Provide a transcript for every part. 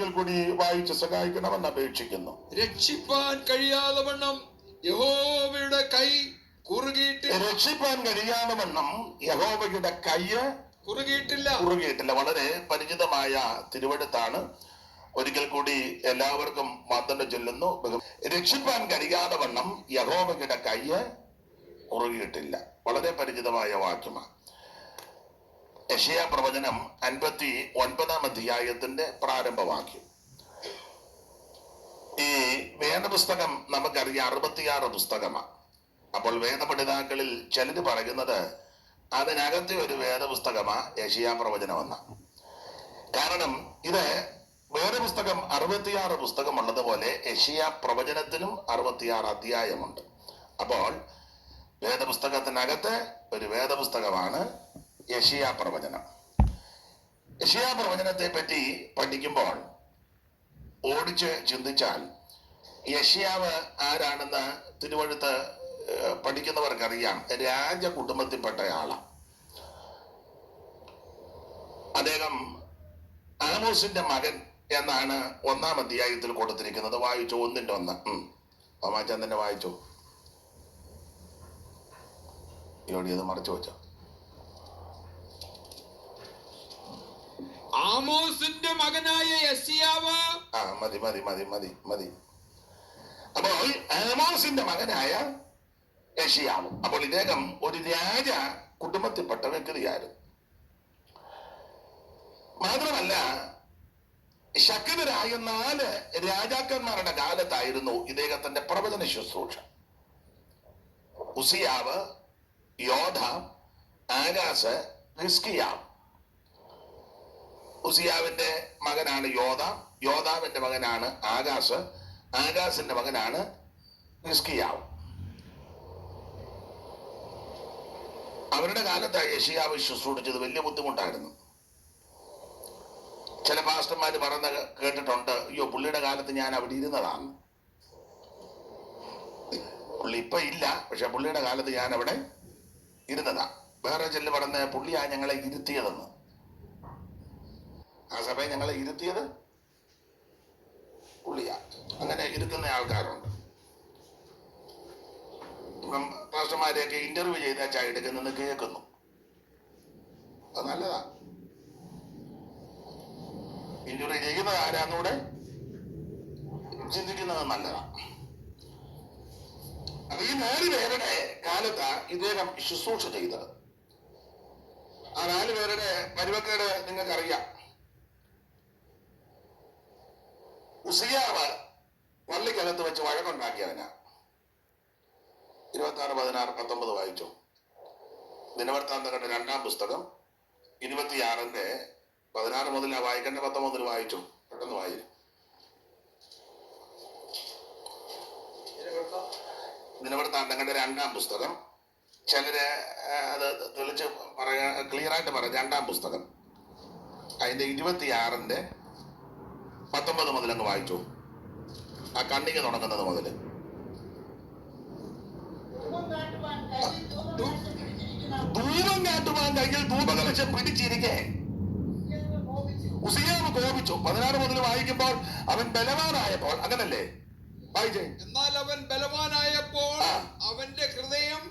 ഒരിക്കൽ കൂടി വായിച്ച് സഹായിക്കണമെന്ന് അപേക്ഷിക്കുന്നു. രക്ഷിപ്പാൻ കഴിയാതെ വണ്ണം യഹോവയുടെ കൈ കുറുകിയിട്ടില്ല. രക്ഷിപ്പാൻ കഴിയാതെ വണ്ണം യഹോവയുടെ കൈ കുറുകിയിട്ടില്ല. വളരെ പരിചിതമായ തിരുവെടുത്താണ്. ഒരിക്കൽ കൂടി എല്ലാവർക്കും മാത്രം ചൊല്ലുന്നു. രക്ഷിപ്പാൻ കഴിയാതെ വണ്ണം യഹോവയുടെ കൈ കുറുകിയിട്ടില്ല. വളരെ പരിചിതമായ വാക്യമാണ്. യെശയ്യാ പ്രവചനം 59-ാം അധ്യായത്തിന്റെ പ്രാരംഭവാക്യം. ഈ വേദപുസ്തകം നമുക്കറിയാം 66 പുസ്തകമാണ്. അപ്പോൾ വേദപഠിതാക്കളിൽ ചിലര് പറയുന്നത് അതിനകത്തെ ഒരു വേദപുസ്തകമാ യെശയ്യാ പ്രവചനമെന്ന. കാരണം ഇത് വേദപുസ്തകം 66 പുസ്തകമുള്ളതുപോലെ യെശയ്യാ പ്രവചനത്തിനും 66 അധ്യായമുണ്ട്. അപ്പോൾ വേദപുസ്തകത്തിനകത്ത് ഒരു വേദപുസ്തകമാണ് യെശയ്യാ പ്രവചനം. യെശയ്യാ പ്രവചനത്തെ പറ്റി പഠിക്കുമ്പോൾ ഓടിച്ച് ചിന്തിച്ചാൽ യെശയ്യാവ് ആരാണെന്ന് തിരുവെഴുത്ത് പഠിക്കുന്നവർക്കറിയാം. രാജകുടുംബത്തിൽപ്പെട്ട ആളാണ്. അദ്ദേഹം ആമോസിന്റെ മകൻ എന്നാണ് 1-ാം അധ്യായത്തിൽ കൊടുത്തിരിക്കുന്നത്. വായിച്ചു 1:1. ഓമാച്ചാൻ തന്നെ വായിച്ചു. ഇത് മറച്ചു വെച്ചോ. ആമോസിന്റെ മകനായ യെശയ്യാവ്. മതി. അപ്പോൾ ആമോസിന്റെ മകനായ യെശയ്യാവ്. അപ്പോൾ ഇദ്ദേഹം ഒരു രാജ കുടുംബത്തിൽപ്പെട്ട വ്യക്തിയായിരുന്നു. മാത്രമല്ല ശക്തരായ 4 രാജാക്കന്മാരുടെ കാലത്തായിരുന്നു ഇദ്ദേഹത്തിന്റെ പ്രവചന ശുശ്രൂഷ. ഉസിയാവ്, യോധാം, ആഗാസ്, ഹിസ്കിയാവ്. ഉസിയാവിന്റെ മകനാണ് യോധാം, യോധാമിന്റെ മകനാണ് ആഗാസ്, ആഗാസിന്റെ മകനാണ് ഹിസ്കിയാവ്. അവരുടെ കാലത്ത് യെശയ്യാവ് ശുശ്രൂഷിച്ചത് വലിയ ബുദ്ധിമുട്ടായിരുന്നു. ചില പാസ്റ്റർമാര് പറഞ്ഞ കേട്ടിട്ടുണ്ട്, അയ്യോ പുള്ളിയുടെ കാലത്ത് ഞാൻ അവിടെ ഇരുന്നതാണ്. പുള്ളി ഇപ്പൊ ഇല്ല, പക്ഷെ പുള്ളിയുടെ കാലത്ത് ഞാൻ അവിടെ ഇരുന്നതാ. വേറെ ചില പറഞ്ഞ പുള്ളിയാ ഞങ്ങളെ ഇരുത്തിയതെന്ന്. ആ സഭയെ ഞങ്ങളെ ഇരുത്തിയത് പുള്ളിയാ. അങ്ങനെ ഇരുത്തുന്ന ആൾക്കാരുണ്ട്. പാസ്റ്റർമാരെയൊക്കെ ഇന്റർവ്യൂ ചെയ്താച്ചാ എടുക്കുന്നെന്ന് കേൾക്കുന്നു. അത് നല്ലതാ. ഇന്റർവ്യൂ ചെയ്യുന്നത് ആരാന്നൂടെ ചിന്തിക്കുന്നത് നല്ലതാ. അപ്പൊ ഈ 4 പേരുടെ കാലത്താ ഇദ്ദേഹം ശുശ്രൂഷ ചെയ്തത്. ആ 4 പേരുടെ പരുവക്കേട് നിങ്ങൾക്കറിയാം. ഉസിയാവ് പള്ളിക്കകത്ത് വെച്ച് വഴക്കുണ്ടാക്കിയവനാ. 26, 16, 19 വായിച്ചു. ദിനവൃത്താന്തങ്ങളുടെ 2-ാം പുസ്തകം 26-ന്റെ 16 മുതൽ വായിക്കേണ്ട. 19 വായിച്ചു. പെട്ടെന്ന് വായിക്കും. ദിനവൃത്താന്തങ്ങളുടെ 2-ാം പുസ്തകം. ചിലര് അത് തെളിച്ച് പറയാ, ക്ലിയർ ആയിട്ട് പറയാം. 2-ാം പുസ്തകം അതിന്റെ 26-ന്റെ 19 മുതൽ അങ്ങ് വായിച്ചു. ആ കണ്ണിക തുടങ്ങുന്നത് മുതൽ. ധൂപം കാട്ടുവാൻ കയ്യിൽ ധൂപകലശം പിടിച്ചിരിക്കെ ഉസിയാവ് കോപിച്ചു. 16 മുതൽ വായിക്കുമ്പോൾ അവൻ ബലവാനായപ്പോൾ, അങ്ങനല്ലേ വായിച്ചേ? എന്നാൽ അവൻ ബലവാനായപ്പോൾ അവന്റെ ഹൃദയം.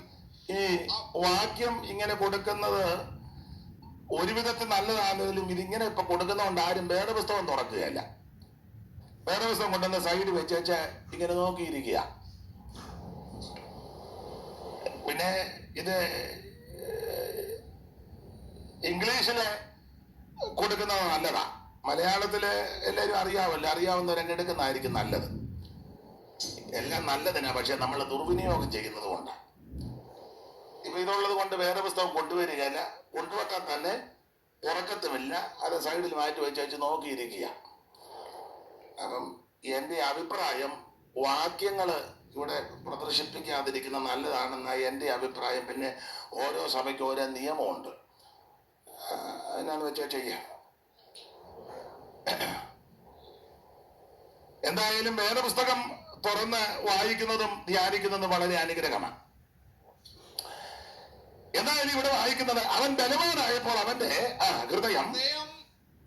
ഈ വാക്യം ഇങ്ങനെ കൊടുക്കുന്നത് ഒരു വിധത്തിൽ നല്ലതാണെങ്കിലും ഇതിങ്ങനെ ഇപ്പൊ കൊടുക്കുന്നതുകൊണ്ട് ആരും വേദപുസ്തകം തുറക്കുകയല്ല. വേദപുസ്തകം കൊണ്ടുവന്ന സൈഡ് വെച്ച് ഇങ്ങനെ നോക്കിയിരിക്കുക. പിന്നെ ഇത് ഇംഗ്ലീഷില് കൊടുക്കുന്നത് നല്ലതാ. മലയാളത്തില് എല്ലാവരും അറിയാവുന്നവരെടുക്കുന്നതായിരിക്കും നല്ലത്. എല്ലാം നല്ലതിനാ, പക്ഷെ നമ്മൾ ദുർവിനിയോഗം ചെയ്യുന്നത് കൊണ്ടാണ്. ഇപ്പൊ ഇതുള്ളത് കൊണ്ട് വേറെ പുസ്തകം കൊണ്ടുവരികയല്ല. കൊണ്ടുവെക്കാൻ തന്നെ ഉറക്കത്തുമില്ല. അത് സൈഡിൽ മാറ്റി വെച്ച് നോക്കിയിരിക്കുക. അപ്പം എൻ്റെ അഭിപ്രായം വാക്യങ്ങള് ഇവിടെ പ്രദർശിപ്പിക്കാതിരിക്കുന്ന നല്ലതാണെന്ന എൻ്റെ അഭിപ്രായം. പിന്നെ ഓരോ സഭയ്ക്ക് ഓരോ നിയമമുണ്ട്. എന്നാന്ന് വെച്ചാൽ ചെയ്യാം. എന്തായാലും വേദപുസ്തകം തുറന്ന് വായിക്കുന്നതും ധ്യാനിക്കുന്നതും വളരെ അനുഗ്രഹമാണ്. എന്തായാലും ഇവിടെ വായിക്കുന്നത് അവൻ ബലവാനായപ്പോൾ അവന്റെ ഹൃദയം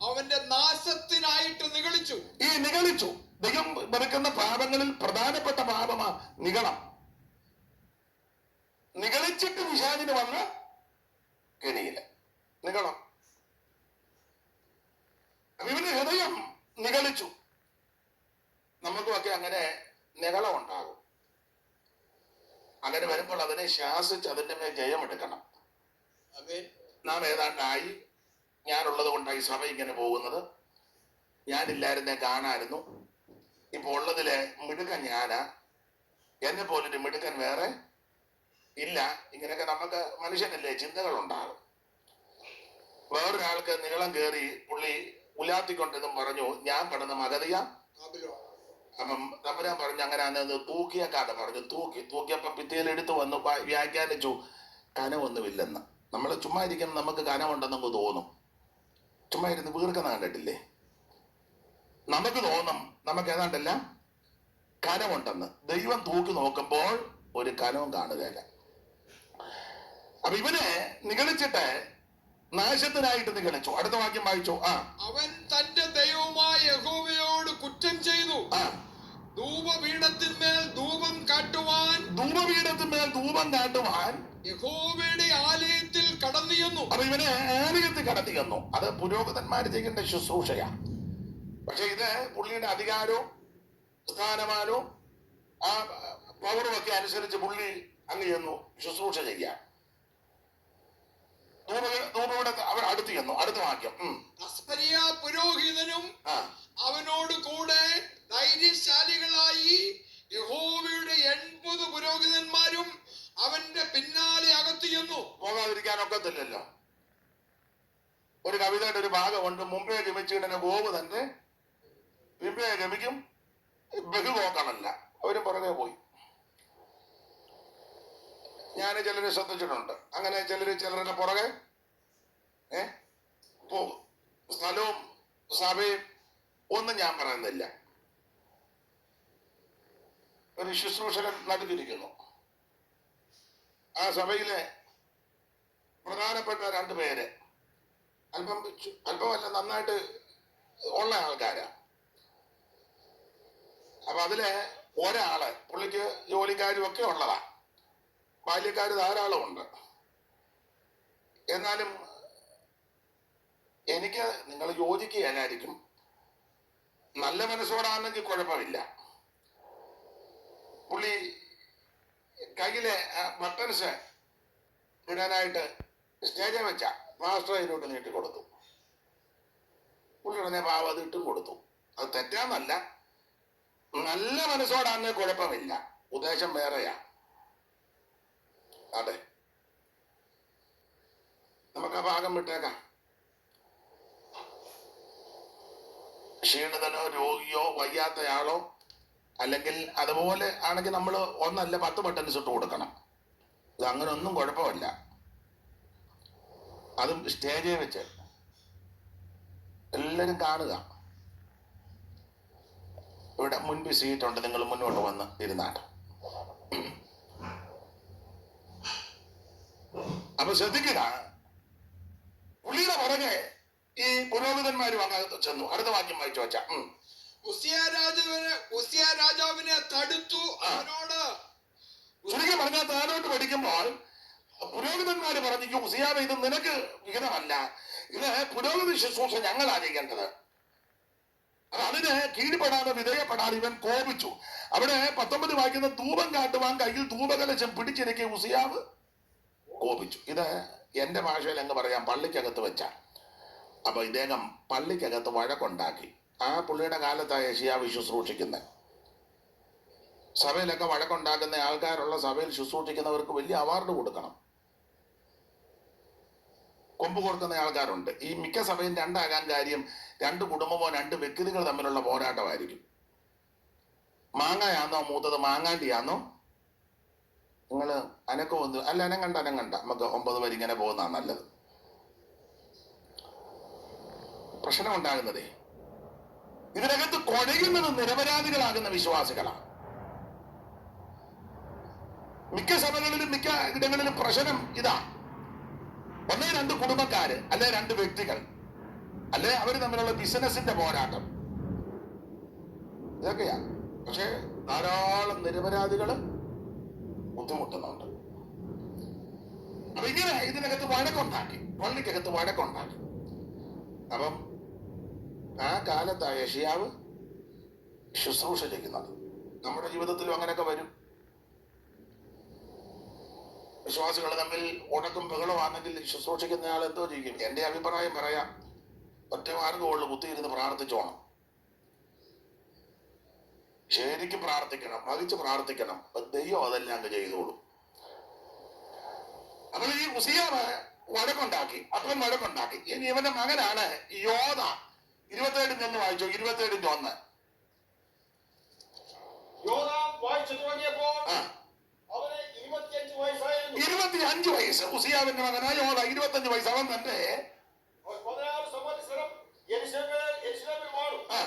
അവന്റെ നാശത്തിനായിട്ട് നിഗളിച്ചു. നിഗളിച്ചു. ദൈവം വെറുക്കുന്ന പാപങ്ങളിൽ പ്രധാനപ്പെട്ട പാപമാ നിഗളം. നിഗളിച്ചിട്ട് പിശാചിന് വന്ന കെണിയില് നിഗളം. അപ്പൊ ഇവന്റെ ഹൃദയം നിഗളിച്ചു. നമുക്കുമൊക്കെ അങ്ങനെ നിഗളം ഉണ്ടാകും. അങ്ങനെ വരുമ്പോൾ അതിനെ ശാസിച്ച് അതിന്റെ മേൽ ജയമെടുക്കണം. നാം ഏതാണ്ടായി, ഞാനുള്ളത് കൊണ്ടായി സഭ ഇങ്ങനെ പോകുന്നത്, ഞാനില്ലായിരുന്നെ കാണായിരുന്നു, ഇപ്പൊ ഉള്ളതിലെ മിടുക്കൻ ഞാനാ, എന്നെ പോലൊരു മിടുക്കൻ വേറെ ഇല്ല. ഇങ്ങനെയൊക്കെ നമുക്ക് മനുഷ്യനല്ലേ ചിന്തകൾ ഉണ്ടാകും. വേറൊരാൾക്ക് നീളം കയറി പുള്ളി ഉലാത്തിക്കൊണ്ടെന്നും പറഞ്ഞു ഞാൻ പെടുന്ന മഗതിയ. അപ്പം തമ്പുരാൻ പറഞ്ഞു അങ്ങനെ അന്ന് തൂക്കിയേക്കാതെ പറഞ്ഞു. തൂക്കിയപ്പം ഭിത്തിയിൽ എടുത്തു വന്നു വ്യാഖ്യാനിച്ചു കനമൊന്നുമില്ലെന്ന്. നമ്മൾ ചുമ്മാ ഇരിക്കുന്ന നമുക്ക് കനമുണ്ടെന്ന് നമുക്ക് തോന്നും. ചുമ്മാ ഇരുന്ന് വീർക്കുന്ന കണ്ടിട്ടില്ലേ? നമുക്ക് തോന്നും നമുക്ക് ഏതാണ്ടല്ല കനമുണ്ടെന്ന്. ദൈവം തൂക്കി നോക്കുമ്പോൾ ഒരു കനവും കാണുകയില്ല. അപ്പൊ ഇവനെ നിഗളിച്ചിട്ട് നാശത്തിനായിട്ട് നിഗളിച്ചു. അടുത്ത വാക്യം വായിച്ചു. അവൻ തന്റെ ദൈവമായ യഹോവയോട് കുറ്റം ചെയ്തു. ധൂപപീഠത്തിന്മേൽ ധൂപം കാട്ടുവാൻ യഹോവയുടെ ആലയത്തിൽ കടന്നു ചെന്നു. അപ്പൊ ഇവനെ ആലയത്തിൽ കടന്നു ചെന്നു. അത് പുരോഹിതന്മാർ ചെയ്യേണ്ട ശുശ്രൂഷയാ. പക്ഷെ ഇത് പുള്ളിയുടെ അധികാരവും സ്ഥാനമാനവും ആ പവറും ഒക്കെ അനുസരിച്ച് പുള്ളി അങ്ങ് ചെന്നു ശുശ്രൂഷ ചെയ്യാൻ. അവർ അടുത്ത് ചെന്നു. അടുത്ത വാക്യം. അസ്പരിയ പുരോഹിതനും അവനോട് കൂടെ ധൈര്യശാലികളായി യഹോവയുടെ 80 പുരോഹിതന്മാരും അവന്റെ പിന്നാലെ അകത്തു ചെന്നു. പോകാതിരിക്കാനൊക്കത്തില്ലല്ലോ. ഒരു കവിതയുടെ ഒരു ഭാഗമുണ്ട്. മുമ്പേ ഗമിച്ചിടന ഗോവ് തന്റെ പിമ്പേ ഗമിക്കും ബഹുപോക്കണല്ല. അവര് പുറകെ പോയി. ഞാൻ ചിലരെ ശ്രദ്ധിച്ചിട്ടുണ്ട്. അങ്ങനെ ചിലരുടെ പുറകെ പോകും. സ്ഥലവും സഭയും ഒന്നും ഞാൻ പറയുന്നില്ല. ഒരു ശുശ്രൂഷകൻ നടുക്കിരിക്കുന്നു. ആ സഭയിലെ പ്രധാനപ്പെട്ട 2 പേര് അല്പമല്ല നന്നായിട്ട് ഉള്ള ആൾക്കാരാ. അപ്പൊ അതിലെ ഒരാള് പുള്ളിക്ക് ജോലിക്കാരും ഒക്കെ ഉള്ളതാ, ബാല്യക്കാര് ധാരാളം ഉണ്ട്. എന്നാലും എനിക്ക് നിങ്ങൾ യോജിക്കുകയല്ലായിരിക്കും. നല്ല മനസ്സോടാണെങ്കിൽ കുഴപ്പമില്ല. പുള്ളി കയ്യിലെ ബട്ടൺസ് ഇടാനായിട്ട് സ്റ്റേജിൽ വെച്ച മാസ്റ്റർ അതിനോട്ട് നീട്ടിക്കൊടുത്തു. പുള്ളി ഉടനെ പാവം അത് ഇട്ടും കൊടുത്തു. അത് തെറ്റാന്നല്ല, നല്ല മനസ്സോടാണെങ്കിൽ കുഴപ്പമില്ല. ഉദ്ദേശം വേറെയാ. അതെ, നമുക്ക് ആ ഭാഗം വിട്ടേക്കാം. ക്ഷീണിതനോ രോഗിയോ വയ്യാത്തയാളോ അല്ലെങ്കിൽ അതുപോലെ ആണെങ്കിൽ നമ്മൾ 1 അല്ല 10 ബട്ടൺസ് ഇട്ട് കൊടുക്കണം. ഇത് അങ്ങനെ ഒന്നും കുഴപ്പമില്ല. അതും സ്റ്റേജിൽ വെച്ച് എല്ലാരും കാണുക. ഇവിടെ മുൻപ് സീറ്റുണ്ട്, നിങ്ങൾ മുന്നോട്ട് വന്ന് ഇരുന്നാട്ട്. അപ്പൊ ശ്രദ്ധിക്കുക, പുള്ളിയുടെ പുറകെ ഈ പുരോഹിതന്മാരും അങ്ങ് ചെന്നു. അടുത്ത വാക്യം വായിച്ചു വെച്ച. ഉസിയ രാജാവിനെ തടുത്തു. അവനോട് ചുരുക്കി പറഞ്ഞാൽ താഴോട്ട് പഠിക്കുമ്പോൾ പുരോഹിതന്മാര് പറഞ്ഞു, ഉസിയാവേ ഇത് നിനക്ക് വിഹിതമല്ല, ഇത് പുരോഹിത ശുശ്രൂഷ ഞങ്ങളാ ചെയ്യേണ്ടത്. അതിന് കീഴ്പ്പെടാതെ വിധേയപ്പെടാതെ ഇവൻ കോപിച്ചു. അവിടെ 19 വായിക്കുന്ന ധൂപം കാട്ടുവാൻ കയ്യിൽ ധൂപകലശം പിടിച്ചിരിക്കെ ഉസിയാവ് കോപിച്ചു. ഇത് എന്റെ ഭാഷയിൽ അങ്ങ് പറയാം, പള്ളിക്കകത്ത് വെച്ച. അപ്പൊ ഇദ്ദേഹം പള്ളിക്കകത്ത് വഴക്കുണ്ടാക്കി. ആ പുള്ളിയുടെ കാലത്തായ യെശയ്യാവ് ശുശ്രൂഷിക്കുന്നത്. സഭയിലൊക്കെ വഴക്കുണ്ടാക്കുന്ന ആൾക്കാരുള്ള സഭയിൽ ശുശ്രൂഷിക്കുന്നവർക്ക് വലിയ അവാർഡ് കൊടുക്കണം. കൊമ്പ് കൊടുക്കുന്ന ആൾക്കാരുണ്ട്. ഈ മിക്ക സഭയും 2 ആകാൻ കാര്യം 2 കുടുംബമോ 2 വ്യക്തികൾ തമ്മിലുള്ള പോരാട്ടമായിരിക്കും. മാങ്ങയാന്നോ മൂത്തത് മാങ്ങാണ്ടിയാന്നോ? നിങ്ങള് അനക്കമൊന്നും അല്ല, അനങ്ങണ്ട നമുക്ക് 9 പേര് ഇങ്ങനെ പോകുന്നതാണ് നല്ലത്. പ്രശ്നം ഉണ്ടാകുന്നതേ ഇതിനകത്ത് കുഴയുന്നത് നിരപരാധികളാകുന്ന വിശ്വാസികളാണ്. മിക്ക സഭകളിലും മിക്ക ഇടങ്ങളിലും പ്രശ്നം ഇതാ. 1-2 കുടുംബക്കാര്, അല്ലെ 2 വ്യക്തികൾ, അല്ലെ അവര് തമ്മിലുള്ള ബിസിനസിന്റെ പോരാട്ടം. ഇതൊക്കെയാ. പക്ഷെ ധാരാളം നിരപരാധികള് ബുദ്ധിമുട്ടുന്നുണ്ട്. അപ്പൊ ഇങ്ങനെ ഇതിനകത്ത് വഴക്കുണ്ടാക്കി, പള്ളിക്കകത്ത് വഴക്കുണ്ടാക്കി. അപ്പം ആ കാലത്ത് യെശയ്യാവ് ശുശ്രൂഷ ചെയ്യുന്നത്. നമ്മുടെ ജീവിതത്തിലും അങ്ങനെയൊക്കെ വരും. വിശ്വാസികൾ തമ്മിൽ ഉടക്കും ബഹളമാണെങ്കിൽ ശുശ്രൂഷിക്കുന്നയാൾ എന്തോ ചെയ്യും? എന്റെ അഭിപ്രായം പറയാം, ഒറ്റ മാർഗമുള്ളൂ, കുത്തിയിരുന്ന് പ്രാർത്ഥിച്ചോണം. ശരിക്കും പ്രാർത്ഥിക്കണം, വഹിച്ച് പ്രാർത്ഥിക്കണം. ദൈവം അതെല്ലാം അങ്ങ് ചെയ്തോളും. അപ്പോൾ ഈ ഉസിയാവ് വഴക്കുണ്ടാക്കി, അപ്പൻ വഴക്കുണ്ടാക്കി. ഇനി ഇവന്റെ മകനാണ് യോധ. 27 ഒന്ന് വായിച്ചോ, 27:1. യോഥാം വായിച്ചു തുടങ്ങിയപ്പോൾ ആ, അവന് 25 വയസ്സായിരുന്നു. 25 വയസ്സ് ഉസിയാവിന്റെ മകനായ യോധ. 25 വയസ്സ്. അവൻ തന്റെ അവൻ 16 സംവത്സരം യെരൂശലേമിൽ വാണു. ആ,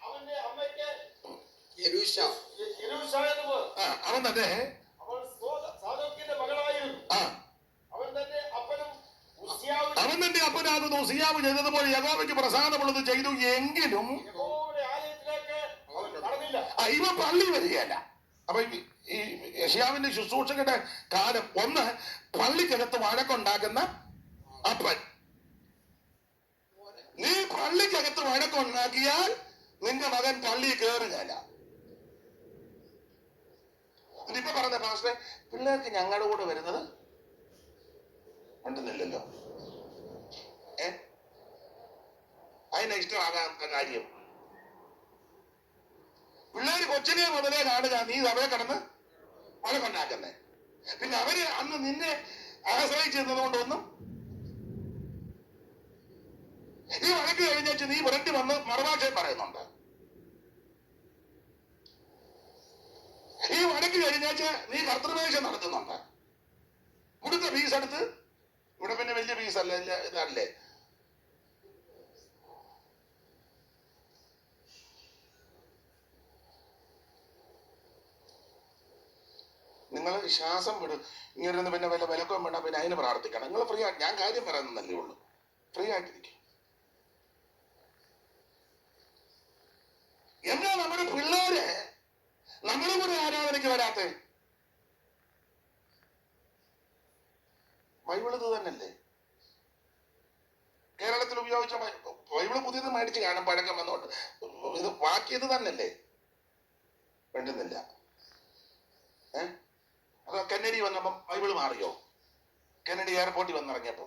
അവന്റെ അമ്മയ്ക്ക് യെരൂശ. യെരൂശ എന്ന് പേർ. അവൻ തന്റെ അവൾ സാദോക്കിന്റെ മകളായിരുന്നു. അവൻ തന്റെ അപ്പനും ഉസ്സിയാവും അവൻ തന്റെ അപ്പനാകുന്നു ഉസിയാവ് ചെയ്തതുപോലെ യഹോവയ്ക്ക് പ്രസാദമുള്ളത് ചെയ്തു. എങ്കിലും യഹോവയുടെ ആലയത്തിലേക്ക് അവൻ കടന്നില്ല. ഇവൻ പള്ളി വരികയല്ല. അപ്പൊ ഈ യെശയ്യാവിന്റെ ശുശ്രൂഷയുടെ കാലം ഒന്ന്, പള്ളിക്കകത്ത് വഴക്കുണ്ടാക്കുന്ന അപ്പൻ. നീ പള്ളിക്കകത്ത് വഴക്കുണ്ടാക്കിയാൽ നിന്റെ മകൻ പള്ളി കയറുകയല്ല. ഇപ്പൊ പറഞ്ഞ പാസ്റ്ററെ, പിള്ളേർക്ക് ഞങ്ങളുടെ കൂടെ വരുന്നത് ഉണ്ടെന്നില്ലല്ലോ. അതിനെ ഇഷ്ടമാകാത്ത കാര്യം പിള്ളേര് കൊച്ചിനെ മുതലേ കാണുക നീ സഭയെ കടന്ന് വഴക്കുണ്ടാക്കുന്നേ. പിന്നെ അവര് അന്ന് നിന്നെ ആശ്രയിച്ചിരുന്നത് കൊണ്ടൊന്നും ഈ വഴക്ക് കഴിഞ്ഞിട്ട് നീ പുരട്ടി വന്ന് മറുഭാഷയും പറയുന്നുണ്ട്. ഈ വഴക്ക് കഴിഞ്ഞാച്ച് നീ കർത്തൃമേശം നടത്തുന്നുണ്ട്. ഇവിടുത്തെ ഫീസ് എടുത്ത്, ഇവിടെ പിന്നെ വലിയ ഫീസല്ല, ഇതല്ലേ. നിങ്ങൾ ശ്വാസം വിടും. ഇങ്ങനെ പിന്നെ വല്ല വിലക്കം വേണ്ട, പിന്നെ അതിന് പ്രാർത്ഥിക്കണം. നിങ്ങൾ ഫ്രീ ആയിട്ട്, ഞാൻ കാര്യം പറയുന്നല്ലേ ഉള്ളൂ, ഫ്രീ ആയിട്ടിരിക്കും. എന്നാ നമ്മുടെ പിള്ളേര് നമ്മുടെ കൂടെ ആരാധനയ്ക്ക് വരാത്തെ? ബൈബിൾ ഇത് തന്നെയല്ലേ. കേരളത്തിൽ ഉപയോഗിച്ച ബൈബിള് പുതിയത് മേടിച്ച് കാണും, പഴക്കം വന്നോണ്ട്. ഇത് ബാക്കിയത് തന്നെയല്ലേ. വേണ്ടുന്നില്ല. അപ്പൊ കെന്നഡി വന്നപ്പം ബൈബിള് മാറിയോ? കെന്നഡി എയർപോർട്ടിൽ വന്നിറങ്ങിയപ്പോ.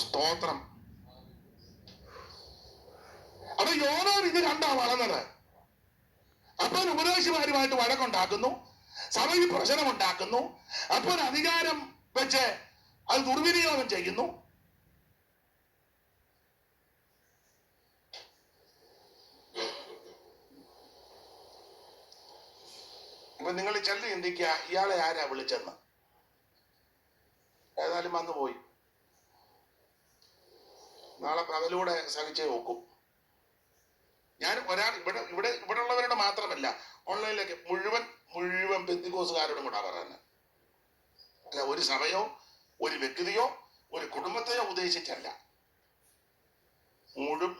സ്തോത്രം. അപ്പൊ യോനാൻ ഇത് കണ്ടാ വളർന്നത്. അപ്പൻ ഉപദേശിമാരുമായിട്ട് വഴക്കുണ്ടാക്കുന്നു, സഭയിൽ പ്രശ്നമുണ്ടാക്കുന്നു, അപ്പൻ അധികാരം വെച്ച് അത് ദുർവിനിയോഗം ചെയ്യുന്നു. ഇപ്പൊ നിങ്ങൾ ചെല്ലി ചിന്തിക്കുക, ഇയാളെ ആരാ വിളിച്ചെന്ന്. ഏതായാലും വന്നു പോയി. നാളെ പകലൂടെ സഹിച്ചേ നോക്കും. ഞാൻ ഒരാൾ ഇവിടെ ഉള്ളവരോട് മാത്രമല്ല, ഓൺലൈനിലേക്ക് മുഴുവൻ പെന്തിക്കോസുകാരോടും കൂടാ പറയുന്നത്. അല്ല, ഒരു സഭയോ ഒരു വ്യക്തിയോ ഒരു കുടുംബത്തെയോ ഉദ്ദേശിച്ചല്ല,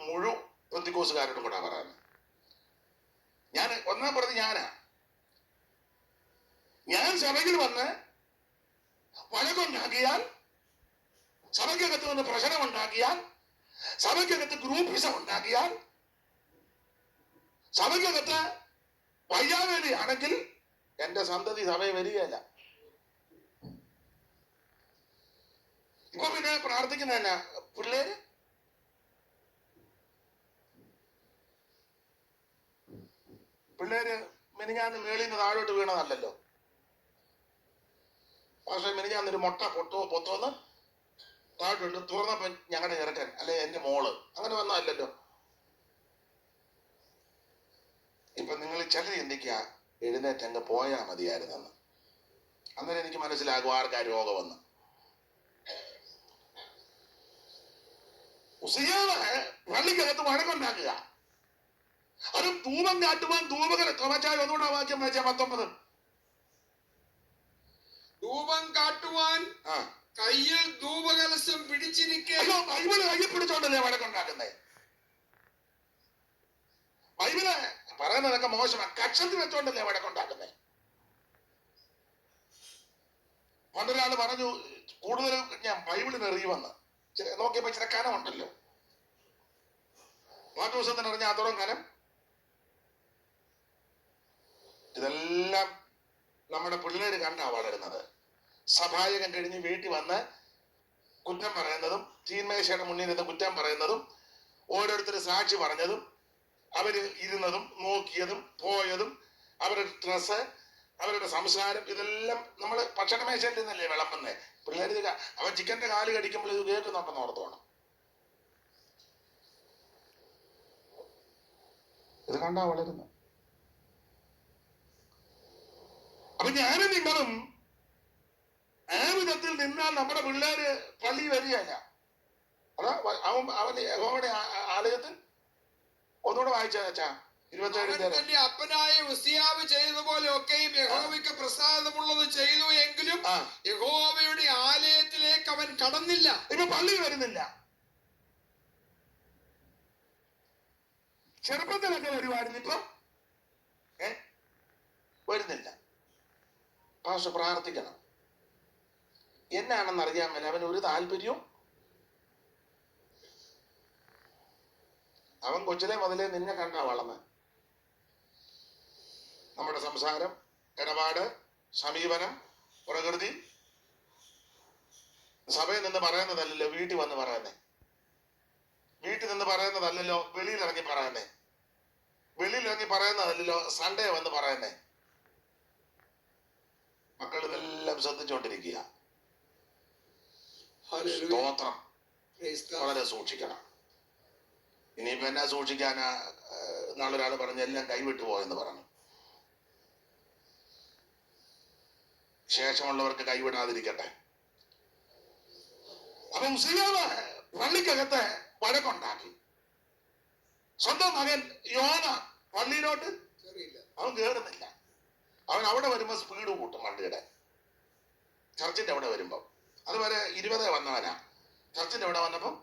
മുഴു പെന്തിക്കോസുകാരോടും കൂടാ പറയുന്നത്. ഞാൻ ഒന്നാം പ്രതി ഞാൻ സഭയിൽ വന്ന് വഴക്കുണ്ടാക്കിയാൽ, സഭയ്ക്കകത്ത് വന്ന് പ്രശ്നമുണ്ടാക്കിയാൽ, സഭയ്ക്കകത്ത് ഗ്രൂപ്പിസം ഉണ്ടാക്കിയാൽ, സഭയ്ക്കകത്ത് വയ്യാവേലി ആണെങ്കിൽ എന്റെ സന്തതി സഭയെ വരികയല്ല. ഇപ്പൊ പിന്നെ പ്രാർത്ഥിക്കുന്ന തന്നെ പിള്ളേര് മിനിഞ്ഞാന്ന് മേളിൽ നിന്ന് താഴോട്ട് വീണതല്ലല്ലോ. പക്ഷെ മിനിഞ്ഞാന്നൊരു മുട്ട പൊത്തോന്ന് താഴോട്ട് തുറന്നപ്പോ ഞങ്ങളുടെ ചെറുക്കൻ അല്ലെ എന്റെ മോള് അങ്ങനെ വന്നതല്ലല്ലോ. ഇപ്പൊ നിങ്ങൾ ചില ചിന്തിക്കുക, എഴുന്നേറ്റ് അങ്ങ് പോയാ മതിയായിരുന്നെന്ന്. അന്നേരം എനിക്ക് മനസ്സിലാകും ആർക്കാ രോഗമെന്ന്. ഉസിയാവ് പള്ളിക്കകത്ത് വഴക്കുണ്ടാക്കുക, അതും ധൂപം കാട്ടുവാൻ ധൂപകല തോമച്ചായ ഒന്നുകൂടെ വാക്യം വായിച്ച 19. ധൂപം കാട്ടുവാൻ കയ്യിൽ ധൂപകലശം പിടിച്ചിരിക്കെ. ബൈബിള് കയ്യിൽ പിടിച്ചോണ്ടല്ലേ വഴക്കുണ്ടാക്കുന്നേ. പറയുന്നതൊക്കെ മോശമാണ്. കക്ഷത്തിൽ വെച്ചോണ്ടല്ലേ വഴക്കുണ്ടാക്കുന്നേ. പണ്ടൊരാള് പറഞ്ഞു, കൂടുതലും ഞാൻ ബൈബിളിന് എറിയുമെന്ന്. നോക്കിയപ്പോ ഇച്ചിരി കനമുണ്ടല്ലോ. മാറ്റൂസത്തിന് എറിഞ്ഞ അത്തോളം കനം. ഇതെല്ലാം നമ്മുടെ പിള്ളേര് കണ്ടാ വളരുന്നത്. സഭായകൻ കഴിഞ്ഞ് വീട്ടിൽ വന്ന് കുറ്റം പറയുന്നതും, തീന്മേശയുടെ മുന്നിൽ നിന്ന് കുറ്റം പറയുന്നതും, ഓരോരുത്തർ സാക്ഷി പറഞ്ഞതും, അവര് ഇരുന്നതും നോക്കിയതും പോയതും, അവരുടെ ഡ്രസ്സ്, അവരുടെ സംസാരം, ഇതെല്ലാം നമ്മൾ ഭക്ഷണമേശയിൽ നിന്നല്ലേ വിളമ്പുന്നേ. പിള്ളേർ അവൻ ചിക്കന്റെ കാല് കടിക്കുമ്പോൾ ഇത് കേൾക്കുന്നുണ്ടെന്ന് ഓർത്തോണം. ഇത് കണ്ടാ വളരുന്നു. അപ്പൊ ഞാനും നിങ്ങളും ആ വിധത്തിൽ നിന്നാൽ നമ്മുടെ പിള്ളേര് പള്ളി വരികയല്ല. അതാ അവൻ യഹോവയുടെ ആലയത്തിൽ ഒന്നുകൂടെ വായിച്ചാ 27 തന്റെ അപ്പനായ ഉസിയാവ് ചെയ്തതുപോലെ ഒക്കെയും യഹോവയ്ക്ക് പ്രസാദമുള്ളത് ചെയ്തു, എങ്കിലും യഹോവയുടെ ആലയത്തിലേക്ക് അവൻ കടന്നില്ല. ഇപ്പൊ പള്ളി വരുന്നില്ല. ചെറുപ്പത്തിലൊക്കെ വരുവായിരുന്നു, ഇപ്പൊ വരുന്നില്ല. പാസ്റ്റർ പ്രാർത്ഥിക്കണം. എന്നാണെന്ന് അറിയാൻ മേല അവന് ഒരു താല്പര്യവും. അവൻ കൊച്ചിലെ മുതലേ നിന്നെ കണ്ടാ വളർന്ന്. നമ്മുടെ സംസാരം, ഇടപാട്, സമീപനം, പ്രകൃതി സഭയിൽ നിന്ന് പറയുന്നതല്ലല്ലോ വീട്ടിൽ വന്ന് പറയുന്നേ. വീട്ടിൽ നിന്ന് പറയുന്നതല്ലല്ലോ വെളിയിലിറങ്ങി പറയുന്നേ. വെളിയിലിറങ്ങി പറയുന്നതല്ലല്ലോ സൺഡേ വന്ന് പറയുന്നേ. മക്കൾ ഇതെല്ലാം ശ്രദ്ധിച്ചുകൊണ്ടിരിക്കുക. സ്തോത്രം. വളരെ സൂക്ഷിക്കണം. ഇനിയിപ്പോ എന്നാ സൂക്ഷിക്കാനാ? നാളൊരാള് പറഞ്ഞ് എല്ലാം കൈവിട്ടു പോയെന്ന് പറഞ്ഞു. ശേഷമുള്ളവർക്ക് കൈവിടാതിരിക്കട്ടെ. അപ്പൊ ഉസിയാവ് പള്ളിക്കകത്ത് വഴക്കുണ്ടാക്കി. സ്വന്തം മകൻ യോന പള്ളിയിലോട്ട് അവൻ കേറുന്നില്ല. അവൻ അവിടെ വരുമ്പോ സ്പീഡ് കൂട്ടും വണ്ടിയുടെ. ചർച്ചിന്റെ അവിടെ വരുമ്പം അതുവരെ 20 വന്നവനാ. ചർച്ചിന്റെ അവിടെ വന്നപ്പം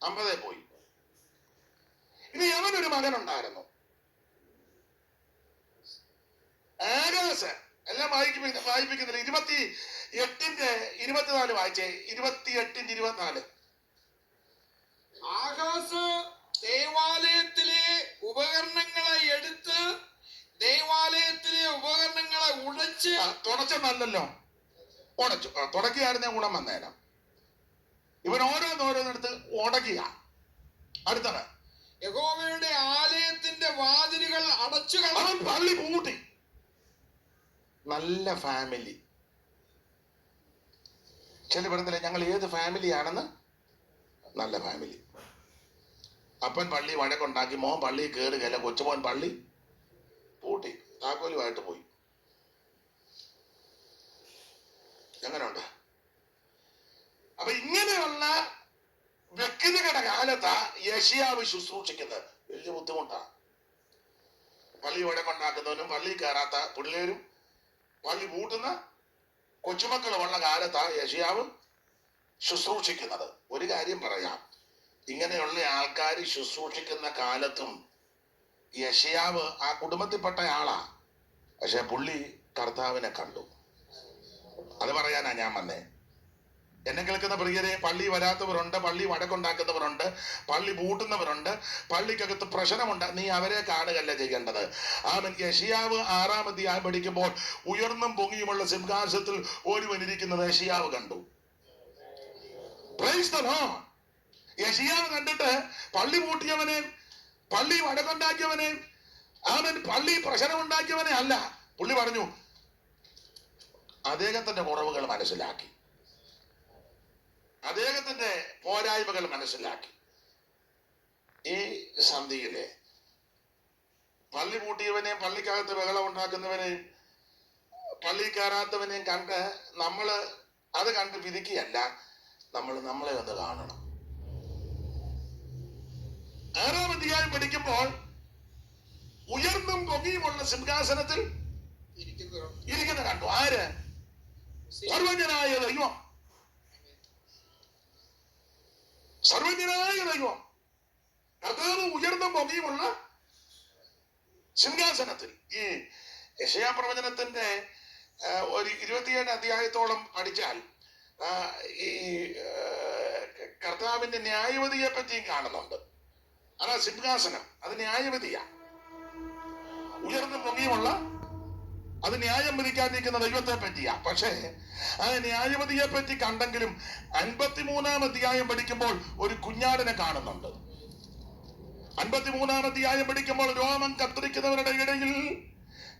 50 പോയി. ഇനി അവനൊരു മകനുണ്ടായിരുന്നു, ആകാശ്. എല്ലാം വായിപ്പിക്കുന്നില്ല. 28:24 വായിച്ചേ. 28:24. ആകാശ് ദേവാലയത്തിലെ ഉപകരണങ്ങളെ എടുത്ത് ദേവാലയത്തിലെ ഉപകരണങ്ങളെ ഉടച്ച്. തുടച്ചെന്നല്ലോ, ഉടച്ചു. തുടക്കിയായിരുന്നേ ഗുണം വന്നേരം. ഇവൻ ഓരോന്നോരോന്നെടുത്ത് ഉടക്കുക. അടുത്തത് യഹോവയുടെ ആലയത്തിന്റെ വാതിലുകൾ അടച്ചു. അവൻ പള്ളി പൂട്ടി. നല്ല ഫാമിലി. ചില പറഞ്ഞില്ലേ ഞങ്ങൾ ഏത് ഫാമിലിയാണെന്ന്? നല്ല ഫാമിലി. അപ്പൻ പള്ളി വഴക്കുണ്ടാക്കി, മോൻ പള്ളി കയറുകയല്ല. കൊച്ചുമോൻ പള്ളി പൂട്ടി താക്കോലുമായിട്ട് പോയി. എങ്ങനെയുണ്ട്? അപ്പൊ ഇങ്ങനെയുള്ള വ്യക്തികളുടെ കാലത്താ യെശയ്യാവ് ശുശ്രൂഷിക്കുന്നത്. വലിയ ബുദ്ധിമുട്ടാണ്. പള്ളി വഴക്കുണ്ടാക്കുന്നവനും പള്ളി കയറാത്ത പിള്ളേരും പള്ളി പൂട്ടുന്ന കൊച്ചുമക്കളുമുള്ള കാലത്താ യെശയ്യാവ് ശുശ്രൂഷിക്കുന്നത്. ഒരു കാര്യം പറയാം, ഇങ്ങനെയുള്ള ആൾക്കാർ ശുശ്രൂഷിക്കുന്ന കാലത്തും യെശയ്യാവ് ആ കുടുംബത്തിൽപ്പെട്ട ആളാ. പക്ഷെ പുള്ളി കർത്താവിനെ കണ്ടു. അത് പറയാനാ ഞാൻ വന്നേ. എന്നെ കേൾക്കുന്ന പ്രിയരെ, പള്ളി വരാത്തവരുണ്ട്, പള്ളി വഴക്കുണ്ടാക്കുന്നവരുണ്ട്, പള്ളി പൂട്ടുന്നവരുണ്ട്, പള്ളിക്കകത്ത് പ്രശ്നമുണ്ട്. നീ അവരെ കാണുകയല്ല ചെയ്യേണ്ടത്. യെശയ്യാവ് 6-ാം അധ്യായം പഠിക്കുമ്പോൾ ഉയർന്നും പൊങ്ങിയുമുള്ള സിംഹാസനത്തിൽ ഒരുവനിരിക്കുന്നത് യെശയ്യാവ് കണ്ടു. Praise the Lord. യെശയ്യാവ് കണ്ടിട്ട് പള്ളി പൂട്ടിയവനെ, പള്ളി വഴക്കുണ്ടാക്കിയവനെ, അവൻ പള്ളി പ്രശ്നമുണ്ടാക്കിയവനെ അല്ല. പുള്ളി പറഞ്ഞു, അദ്ദേഹത്തിന്റെ കുറവുകൾ മനസ്സിലാക്കി, അദ്ദേഹത്തിന്റെ പോരായ്മകൾ മനസ്സിലാക്കി. ഈ സന്ധിയിലെ പള്ളി പൂട്ടിയവനെയും പള്ളിക്കകത്ത് ബഹളം ഉണ്ടാക്കുന്നവനെയും പള്ളി കയറാത്തവനെയും കണ്ട് നമ്മള് അത് കണ്ട് വിധിക്കുകയല്ല, നമ്മളെ ഒന്ന് കാണണം. 6-ാം അധ്യായം പഠിക്കുമ്പോൾ ഉയർന്നും പൊങ്ങിയുമുള്ള സിംഹാസനത്തിൽ ഇരിക്കുന്ന കണ്ടു. ആര്? സർവജ്ഞനായ ദൈവം. സർവജ്ഞനായ ദൈവം. കർത്താവ് ഉയർന്നും പൊങ്ങിയുമുള്ള സിംഹാസനത്തിൽ. ഈ യെശയ്യാ പ്രവചനത്തിന്റെ ഒരു 27 അധ്യായത്തോളം പഠിച്ചാൽ ഈ കർത്താവിന്റെ ന്യായവതിയെ പറ്റിയും കാണുന്നുണ്ട്. അതാ സിംഹാസനം, അത് ന്യായവതിയാ. ഉയർന്നു പൊങ്ങിയുമുള്ള അത് ന്യായം വിധിക്കാതിരിക്കുന്ന ദൈവത്തെ പറ്റിയാ. പക്ഷേ ആ ന്യായവതിയെ പറ്റി കണ്ടെങ്കിലും 53-ാം അധ്യായം പഠിക്കുമ്പോൾ ഒരു കുഞ്ഞാടിനെ കാണുന്നുണ്ട്. 53-ാം അധ്യായം പഠിക്കുമ്പോൾ രോമം കത്തിരിക്കുന്നവരുടെ ഇടയിൽ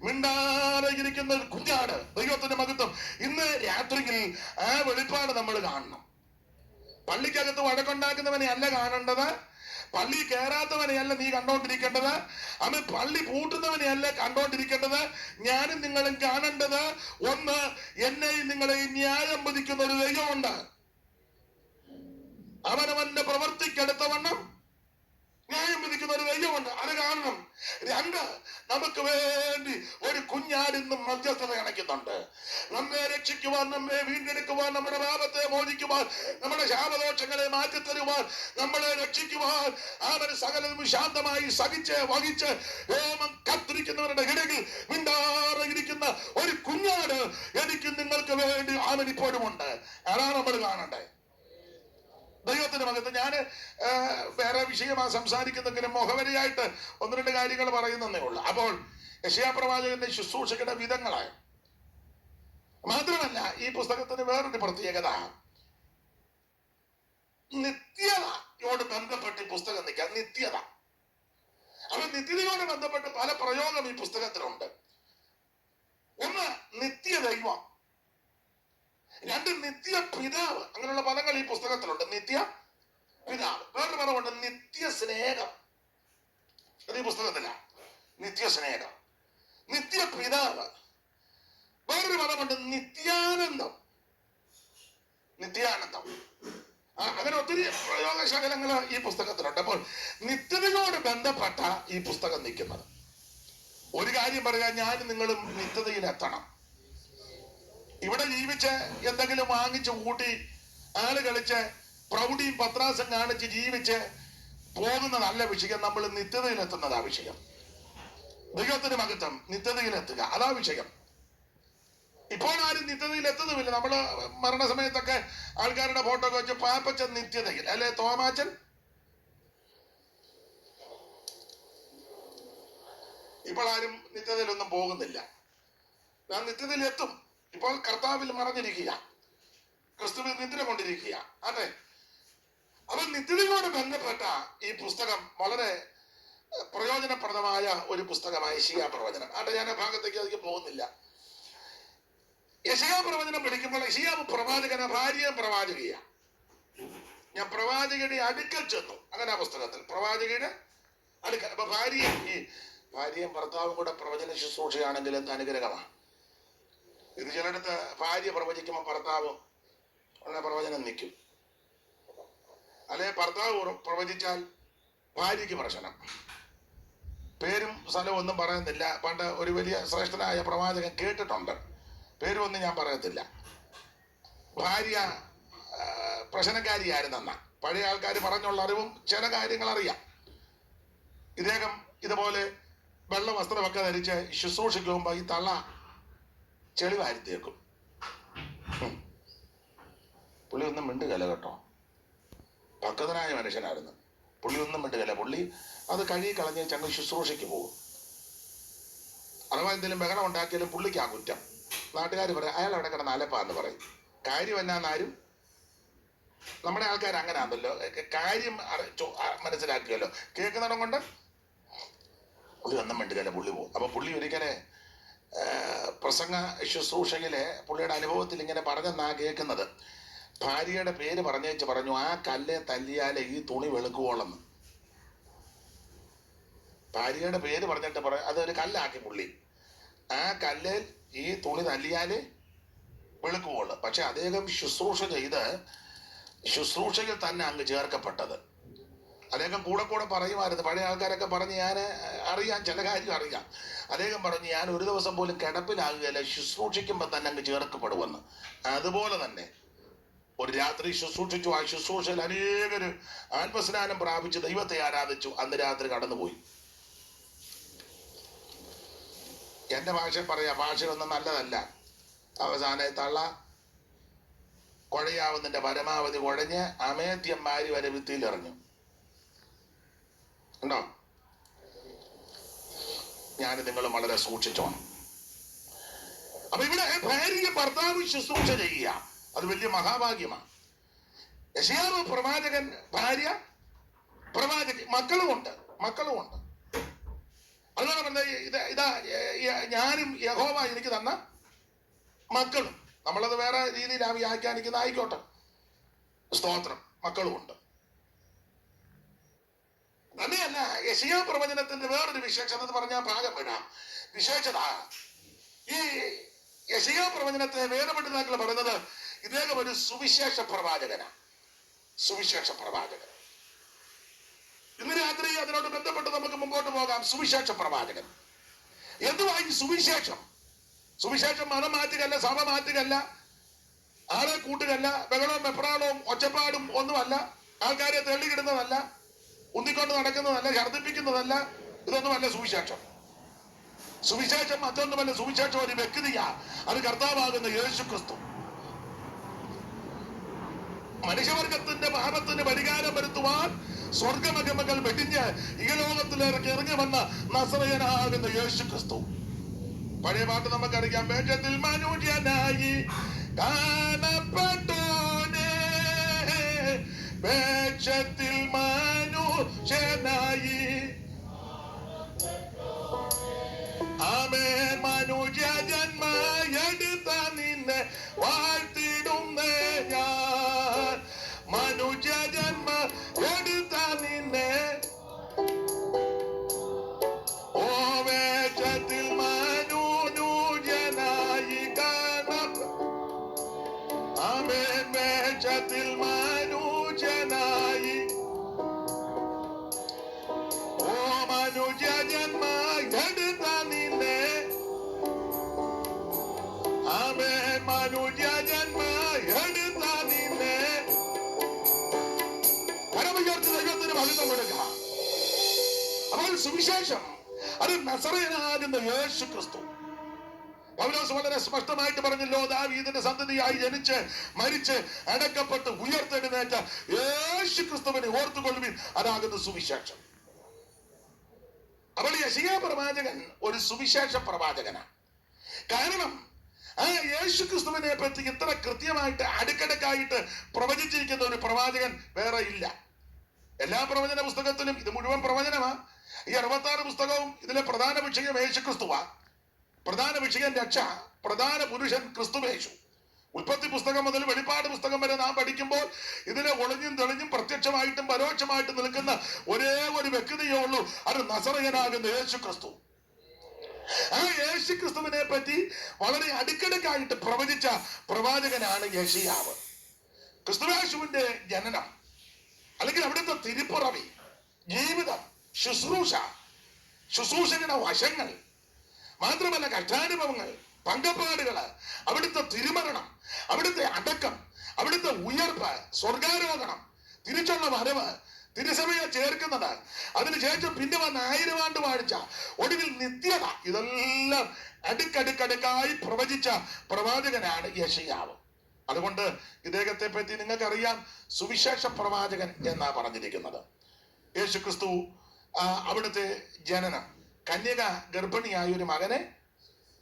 മിണ്ടാതെ ഇരിക്കുന്ന ഒരു കുഞ്ഞാട്, ദൈവത്തിന്റെ മഹത്വം. ഇന്ന് രാത്രിയിൽ ആ വെളിപ്പാട് നമ്മൾ കാണണം. പള്ളിക്കകത്ത് വഴക്കുണ്ടാക്കുന്നവനെ അല്ല കാണേണ്ടത്, പള്ളി കയറാത്തവനെയല്ല നീ കണ്ടോണ്ടിരിക്കേണ്ടത്, അവൻ പള്ളി പൂട്ടുന്നവനെയല്ല കണ്ടോണ്ടിരിക്കേണ്ടത്. ഞാനും നിങ്ങളും കാണേണ്ടത് ഒന്ന്, എന്നെയും നിങ്ങളെയും ന്യായം വിധിക്കുന്ന ഒരു ദൈവമുണ്ട്. അവനവന്റെ പ്രവർത്തിക്കെടുത്തവണ്ണം ന്യായം വിധിക്കുന്ന ഒരു ദൈവമുണ്ട്. അത് കാണണം. 2, നമുക്ക് വേണ്ടി ഒരു കുഞ്ഞാടിന്നും മധ്യസ്ഥത അണയ്ക്കുന്നുണ്ട്. നമ്മെ രക്ഷിക്കുവാൻ, നമ്മെ വീണ്ടെടുക്കുവാൻ, നമ്മുടെ പാപത്തെ മോചിക്കുവാൻ, നമ്മുടെ ശാപദോഷങ്ങളെ മാറ്റിത്തരുവാൻ, നമ്മളെ രക്ഷിക്കുവാൻ അവൻ സകലതും ശാന്തമായി സഹിച്ച് വഹിച്ച് രോമം കത്തിരിക്കുന്നവരുടെ ഇടയിൽ മിണ്ടാറിയിരിക്കുന്ന ഒരു കുഞ്ഞാട് എനിക്ക് നിങ്ങൾക്ക് വേണ്ടി അവൻ ഇപ്പോഴുമുണ്ട്. അതാണ് നമ്മൾ കാണണ്ടേ. ദൈവത്തിന്റെ മകത്ത് ഞാൻ വേറെ വിഷയമാണ് സംസാരിക്കുന്നെങ്കിലും മുഖവരിയായിട്ട് 1-2 കാര്യങ്ങൾ പറയുന്നേ ഉള്ളൂ. അപ്പോൾ യെശയ്യാ പ്രവാചകന്റെ ശുശ്രൂഷയുടെ വിധങ്ങളായ മാത്രമല്ല, ഈ പുസ്തകത്തിന് വേറൊരു പ്രത്യേകത, നിത്യതയോട് ബന്ധപ്പെട്ട് ഈ പുസ്തകം നിൽക്കാം. നിത്യത, അപ്പൊ നിത്യതയോട് ബന്ധപ്പെട്ട് പല പ്രയോഗം ഈ പുസ്തകത്തിലുണ്ട്. ഒന്ന്, നിത്യദൈവം. 2, നിത്യ പിതാവ്. അങ്ങനെയുള്ള പദങ്ങൾ ഈ പുസ്തകത്തിലുണ്ട്. നിത്യ പിതാവ്. വേറൊരു പദമുണ്ട്, നിത്യ സ്നേഹം. അത് ഈ പുസ്തകത്തിലാണ്. നിത്യ സ്നേഹം, നിത്യ പിതാവ്. വേറൊരു പദമുണ്ട്, നിത്യാനന്ദം. നിത്യാനന്ദം. അങ്ങനെ ഒത്തിരി പ്രയോഗശകലങ്ങൾ ഈ പുസ്തകത്തിലുണ്ട്. അപ്പോൾ നിത്യതയോട് ബന്ധപ്പെട്ട ഈ പുസ്തകം നിൽക്കുന്നത്. ഒരു കാര്യം പറയാൻ, ഞാനും നിങ്ങളും നിത്യതയിലെത്തണം. ഇവിടെ ജീവിച്ച് എന്തെങ്കിലും വാങ്ങിച്ച് കൂട്ടി ആള് കളിച്ച് പ്രൗഢിയും പത്രാസം കാണിച്ച് ജീവിച്ച് പോകുന്നതല്ല വിഷയം. നമ്മൾ നിത്യതയിലെത്തുന്നതാ വിഷയം. ദൈവത്തിന് മഹത്വം. നിത്യതയിലെത്തുക, അതാ വിഷയം. ഇപ്പോൾ ആരും നിത്യതയിൽ എത്തുന്നുമില്ല. നമ്മള് മരണസമയത്തൊക്കെ ആൾക്കാരുടെ ഫോട്ടോ ഒക്കെ വെച്ച് പാപ്പച്ചൻ നിത്യതയിൽ, അല്ലെ തോമാച്ചൻ. ഇപ്പോൾ ആരും നിത്യതയിലൊന്നും പോകുന്നില്ല. ഞാൻ നിത്യതയിൽ എത്തും. ഇപ്പോൾ കർത്താവിൽ മറഞ്ഞിരിക്കുക, ക്രിസ്തുവിൽ നിദ്ര കൊണ്ടിരിക്കുക. അതെ, അപ്പോൾ നിത്യതയോട് ബന്ധപ്പെട്ട ഈ പുസ്തകം വളരെ പ്രയോജനപ്രദമായ ഒരു പുസ്തകമായി യെശയ്യാ പ്രവചനം. ആട്ടെ, ഞാൻ ആ ഭാഗത്തേക്ക് അധികം പോകുന്നില്ല. യെശയ്യാ പ്രവചനം പഠിക്കുമ്പോൾ യെശയ്യാ പ്രവാചകന ഭാര്യയും പ്രവാചകയ. ഞാൻ പ്രവാചകയുടെ അടുക്കൽ ചെന്നു. അങ്ങനെ ആ പുസ്തകത്തിൽ പ്രവാചകയുടെ അടുക്കൽ. അപ്പൊ ഭാര്യയും ഭർത്താവും കൂടെ പ്രവചന ശുശ്രൂഷയാണെങ്കിൽ എന്ത് അനുഗ്രഹമാണ് ഇത്. ചിലയിടത്ത് ഭാര്യ പ്രവചിക്കുമ്പോൾ ഭർത്താവ് ഉള്ള പ്രവചനം നിൽക്കും, അല്ലെ ഭർത്താവ് പ്രവചിച്ചാൽ ഭാര്യയ്ക്ക് പ്രശ്നം. പേരും സ്ഥലവും ഒന്നും പറയുന്നില്ല. പണ്ട് ഒരു വലിയ ശ്രേഷ്ഠനായ പ്രവാചകൻ കേട്ടിട്ടുണ്ട്, പേരൊന്നും ഞാൻ പറയത്തില്ല. ഭാര്യ പ്രശ്നക്കാരിയായിരുന്നെന്ന പഴയ ആൾക്കാർ പറഞ്ഞുള്ള അറിവും ചില കാര്യങ്ങൾ അറിയാം. ഇദ്ദേഹം ഇതുപോലെ വെള്ള വസ്ത്രമൊക്കെ ധരിച്ച് ശുശ്രൂഷയ്ക്ക് പോകുമ്പോൾ ഈ തള്ള ചെളി വാരിത്തേക്കും. പുള്ളി ഒന്നും മിണ്ടുകല കേട്ടോ, പക്വതനായ മനുഷ്യനായിരുന്നു. പുള്ളി ഒന്നും മിണ്ടുകല. പുള്ളി അത് കഴുകി കളഞ്ഞ് ചങ്ങ് ശുശ്രൂഷയ്ക്ക് പോകും. അഥവാ എന്തെങ്കിലും ബഹളം ഉണ്ടാക്കിയാലും പുള്ളിക്കാ കുറ്റം. നാട്ടുകാർ പറയും അയാൾ അവിടെ കിടന്ന് അലപ്പാന്ന് പറയും. കാര്യം എന്നാന്നാരും നമ്മുടെ ആൾക്കാർ അങ്ങനെ ആണല്ലോ, കാര്യം മനസ്സിലാക്കിയല്ലോ. കേൾക്കുന്നിടം കൊണ്ട് പുള്ളി ഒന്നും മിണ്ടുകല, പുള്ളി പോകും. അപ്പൊ പുള്ളി ഒരിക്കലെ പ്രസംഗ ശുശ്രൂഷയിലെ പുള്ളിയുടെ അനുഭവത്തിൽ ഇങ്ങനെ പറഞ്ഞെന്നാ കേൾക്കുന്നത്. ഭാര്യയുടെ പേര് പറഞ്ഞേച്ച് പറഞ്ഞു, ആ കല്ലെ തല്ലിയാലെ ഈ തുണി വെളുക്കുവോളെന്ന്. ഭാര്യയുടെ പേര് പറഞ്ഞിട്ട് അതൊരു കല്ലാക്കി പുള്ളി. ആ കല്ലിൽ ഈ തുണി തല്ലിയാല് വെളുക്കുവോള്. പക്ഷെ അദ്ദേഹം ശുശ്രൂഷ ചെയ്ത് ശുശ്രൂഷയിൽ തന്നെ അങ്ങ് ചേർക്കപ്പെട്ടത്. അദ്ദേഹം കൂടെ പറയുമായിരുന്നു. പഴയ ആൾക്കാരൊക്കെ പറഞ്ഞ് ഞാൻ അറിയാം, ചില കാര്യം അറിയാം. അദ്ദേഹം പറഞ്ഞു, ഞാൻ ഒരു ദിവസം പോലും കിടപ്പിലാകുകയല്ല, ശുശ്രൂഷിക്കുമ്പോൾ തന്നെ അങ്ങ് ചേർക്കപ്പെടുമെന്ന്. അതുപോലെ തന്നെ ഒരു രാത്രി ശുശ്രൂഷിച്ചു. ആ ശുശ്രൂഷയിൽ അനേകര് ആത്മസ്നാനം പ്രാപിച്ച് ദൈവത്തെ ആരാധിച്ചു. അന്ന് രാത്രി കടന്നുപോയി. എന്റെ ഭാഷ പറയാ, ഭാഷയൊന്നും നല്ലതല്ല. അവസാനം തള്ള കുഴയാവുന്നതിന്റെ പരമാവധി കുഴഞ്ഞ് അമേദ്യന്മാര് വരെ ഭിത്തിയിൽ എറിഞ്ഞു. ഉണ്ടോ? ഞാൻ നിങ്ങളും വളരെ സൂക്ഷിച്ചോണം. അപ്പൊ ഇവിടെ ഭാര്യ ഭർത്താവ് ശുശ്രൂഷ ചെയ്യുക, അത് വലിയ മഹാഭാഗ്യമാണ്. യെശയ്യാവ് പ്രവാചകൻ, ഭാര്യ പ്രവാചകൻ, മക്കളുമുണ്ട്. അതുകൊണ്ട് പറഞ്ഞ ഇതാ ഞാനും യഹോവ എനിക്ക് തന്ന മക്കളും. നമ്മളത് വേറെ രീതിയിൽ വ്യാഖ്യാനിക്കുന്ന ആയിക്കോട്ടെ, സ്തോത്രം, മക്കളുമുണ്ട്. തന്നെയല്ല, യെശയ്യാ പ്രവചനത്തിന്റെ വേറൊരു വിശേഷത എന്ന് പറഞ്ഞാൽ ഭാഗം വിടാം. വിശേഷത, ഈ യെശയ്യാ പ്രവചനത്തെ വേദപണ്ഡിതാക്കൾ പറയുന്നത് ഇദ്ദേഹം ഒരു സുവിശേഷ പ്രവാചകനാണ്. സുവിശേഷ പ്രവാചകൻ. ഇന്ന് രാത്രി അതിനോട് ബന്ധപ്പെട്ട് നമുക്ക് മുമ്പോട്ട് പോകാം. സുവിശേഷ പ്രവാചകൻ എന്തുവാ ഈ സുവിശേഷം? സുവിശേഷം മതം മാറ്റുകയല്ല, സഭ മാറ്റുകയല്ല, ആളെ കൂട്ടുകയല്ല, ബഹളവും വെപ്രാളവും ഒച്ചപ്പാടും ഒന്നുമല്ല, ആൾക്കാരെ തള്ളിയിടുന്നതല്ല, ഉന്തിക്കൊണ്ട് നടക്കുന്നതല്ല, ഛർദ്ദിപ്പിക്കുന്നതല്ല. ഇതൊന്നുമല്ല സുവിശേഷം. സുവിശേഷം മറ്റൊന്നുമല്ല. സുവിശേഷം ഒരു വ്യക്തിയാ, അത് കർത്താവാകുന്ന യേശു ക്രിസ്തു. മനുഷ്യവർഗത്തിന്റെ പാപത്തിന് പരിഹാരം വരുത്തുവാൻ സ്വർഗമഹിമകൾ വെടിഞ്ഞ് ഈ ലോകത്തിലേക്ക് ഇറങ്ങി വന്ന നസറയനാകുന്ന യേശു ക്രിസ്തു. പഴയ പാട്ട് നമുക്കറിയാം. വേഷത്തിൽ മനുഷ്യനായി കാണപ്പെട്ടോനെ, വേഷത്തിൽ മനുഷ്യനായി, ആമേൻ, മനുഷ്യ ജന്മയെടുത്ത നിന്നെ വാഴ്ത്തിടുന്നേ ഞാൻ, മനുഷ്യ ജന്മ എടുത്ത നിന്നെ, ഓ വേഷത്തിൽ മനുഷ്യനായി ആമേൻ, വേഷത്തിൽ മനുഷ്യനായി, ഓ മനുഷ്യ ജന്മ എടുത്ത നിന്നെ, ആമേൻ, മനുഷ്യ ജന്മ എടുത്ത നിന്നെ. പരമയോർത്ത് ദൈവത്തിന് മഹത്വം കൊടുക്കുക. അപ്പോൾ സുവിശേഷം അത് നസറയനാകുന്ന യേശു ക്രിസ്തു. പൗലോസ് വളരെ സ്പഷ്ടമായിട്ട് പറഞ്ഞല്ലോ, ദാവീദിന്റെ സന്തതിയായി ജനിച്ച് മരിച്ച് അടക്കപ്പെട്ട് ഉയർത്തെഴുന്നേറ്റ യേശു ക്രിസ്തുവിനെ ഓർത്തുകൊള്ളുവിൻ, അതാകുന്ന സുവിശേഷം. അപ്പോൾ യെശയ്യാ പ്രവാചകൻ ഒരു സുവിശേഷ പ്രവാചകനാണ്. കാരണം ആ യേശു ക്രിസ്തുവിനെ പറ്റി ഇത്ര കൃത്യമായിട്ട് അടുക്കടക്കായിട്ട് പ്രവചിച്ചിരിക്കുന്ന ഒരു പ്രവാചകൻ വേറെ ഇല്ല. എല്ലാ പ്രവചന പുസ്തകത്തിലും ഇത് മുഴുവൻ പ്രവചനമാണ്. ഈ 66 പുസ്തകവും ഇതിലെ പ്രധാന വിഷയം യേശു ക്രിസ്തുവാ. പ്രധാന വിഷയം രക്ഷ, പ്രധാന പുരുഷൻ ക്രിസ്തുവേശു. ഉൽപ്പത്തി പുസ്തകം മുതൽ വെളിപ്പാട് പുസ്തകം വരെ നാം പഠിക്കുമ്പോൾ ഇതിലെ ഒളിഞ്ഞും തെളിഞ്ഞും പ്രത്യക്ഷമായിട്ടും പരോക്ഷമായിട്ടും നിൽക്കുന്ന ഒരേ ഒരു വ്യക്തിയേ ഉള്ളൂ, അത് നസറയനാകുന്ന യേശു ക്രിസ്തു. ആ യേശു ക്രിസ്തുവിനെ പറ്റി വളരെ അടുക്കടക്കായിട്ട് പ്രവചിച്ച പ്രവാചകനാണ് യെശയ്യാവ്. ക്രിസ്തുവേശുവിന്റെ ജനനം, അല്ലെങ്കിൽ അവിടുത്തെ തിരുപ്പിറവി, ജീവിതം, ശുശ്രൂഷയുടെ വശങ്ങൾ, മാത്രമല്ല കഷ്ടാനുഭവങ്ങൾ, പങ്കപ്പാടുകള്, അവിടുത്തെ തിരുമരണം, അവിടുത്തെ അടക്കം, അവിടുത്തെ ഉയർപ്പ്, സ്വർഗാരോഹണം, തിരിച്ചുള്ള വരവ്, തിരുസഭയെ ചേർക്കുന്നത്, അതിനുശേഷം പിന്നെ വന്ന 1000 ആണ്ട് വാഴ്ച, ഒടുവിൽ നിത്യത, ഇതെല്ലാം അടുക്കടുക്കടുക്കായി പ്രവചിച്ച പ്രവാചകനാണ് യെശയ്യാവ്. അതുകൊണ്ട് ഇദ്ദേഹത്തെ പറ്റി നിങ്ങൾക്കറിയാം, സുവിശേഷ പ്രവാചകൻ എന്നാ പറഞ്ഞിരിക്കുന്നത്. യേശു ക്രിസ്തു അവിടുത്തെ ജനനം, കന്യക ഗർഭിണിയായ ഒരു മകനെ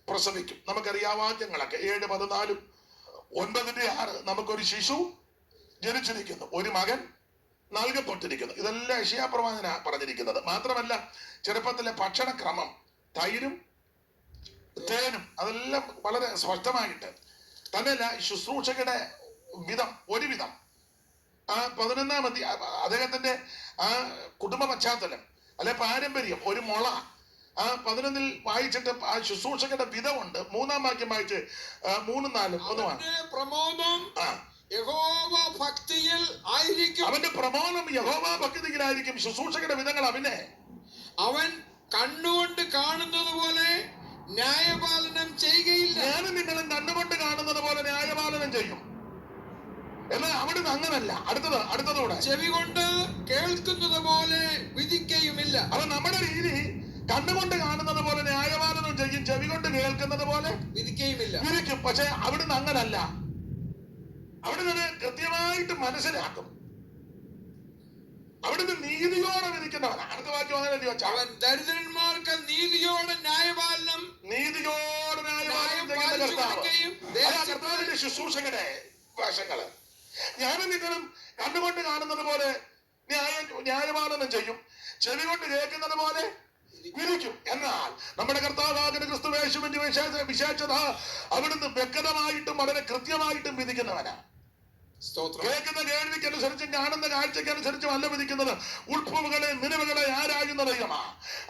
പ്രസവിക്കും. നമുക്കറിയാം വാക്യങ്ങളൊക്കെ 7:14, 9:6 നമുക്കൊരു ശിശു ജനിച്ചിരിക്കുന്നു, ഒരു മകൻ നൽകപ്പെട്ടിരിക്കുന്നു. ഇതെല്ലാം യെശയ്യാ പ്രവാചകന പറഞ്ഞിരിക്കുന്നത്. മാത്രമല്ല ചെറുപ്പത്തിലെ ഭക്ഷണക്രമം, തൈരും തേനും, അതെല്ലാം വളരെ സ്പഷ്ടമായിട്ട് തന്നെയല്ല. ശുശ്രൂഷകയുടെ വിധം, ഒരുവിധം ആ 11-ാം അദ്ദേഹത്തിന്റെ ആ കുടുംബ പശ്ചാത്തലം, അല്ലെ പാരമ്പര്യം, ഒരു മുള, ആ 11-ൽ വായിച്ചിട്ട് ആ ശുശ്രൂഷകയുടെ വിധമുണ്ട്. 3-ാം വാക്യം വായിച്ച് 3-ഉം 4-ഉം ഒന്നുമാണ്. പ്രമോദം യഹോവ ഭക്തിയിൽ ആയിരിക്കും. അവന്റെ പ്രമോദം യഹോവ ഭക്തിയിലായിരിക്കും. ശുശ്രൂഷകരുടെ വിധങ്ങൾ അവനെ, അവൻ കണ്ണുകൊണ്ട് കാണുന്നത് പോലെ ന്യായപാലനം ചെയ്യുകയില്ല. ഞാനും നിങ്ങളും കണ്ണുകൊണ്ട് കാണുന്നത് പോലെ ന്യായപാലനം ചെയ്യും. എന്നാൽ അവിടുന്ന് അങ്ങനല്ല. അടുത്തതോടെ ചെവി കൊണ്ട് കേൾക്കുന്നത് പോലെ വിധിക്കുകയുമില്ല. അവൻ നമ്മുടെ രീതി കണ്ണുകൊണ്ട് കാണുന്നത് പോലെ ന്യായപാലനം ചെയ്യും, ചെവി കൊണ്ട് കേൾക്കുന്നത് പോലെ വിധിക്കുകയുമില്ല. വിധിക്കും. പക്ഷെ അവിടുന്ന് അങ്ങനല്ല. അവിടുന്ന് കൃത്യമായിട്ട് മനസ്സിലാക്കും. അവിടുന്ന് നീതിയോടെ വിധിക്കുന്നവനാ. അടുത്ത വാക്യം അങ്ങനെ ചോദിച്ചാൽ, അവൻ ദരിദ്രന്മാർക്ക് നീതിയോടെ ന്യായപാലനം നീതിയോടെ ന്യായപാലനം ചെയ്യുന്ന കർത്താവ്. കർത്താവിന്റെ ശുശ്രൂഷകരുടെ വേഷങ്ങള് ഞാനും നിങ്ങളും കണ്ണുകൊണ്ട് കാണുന്നത് പോലെ ന്യായപാലനം ചെയ്യും, ചെവി കൊണ്ട് കേൾക്കുന്നത് പോലെ വിധിക്കും. എന്നാൽ നമ്മുടെ കർത്താവാകുന്ന ക്രിസ്തുയേശുവിന്റെ വിശേഷത അവിടുന്ന് വ്യക്തമായിട്ടും വളരെ കൃത്യമായിട്ടും വിധിക്കുന്നവനാ. കേൾക്കുന്ന കേൾവിക്കനുസരിച്ചും കാണുന്ന കാഴ്ചക്കനുസരിച്ചും അല്ല വിധിക്കുന്നത്. ഉൾപ്പുകളെ നിലവുകളെ ആരായുന്ന ദൈവമാ.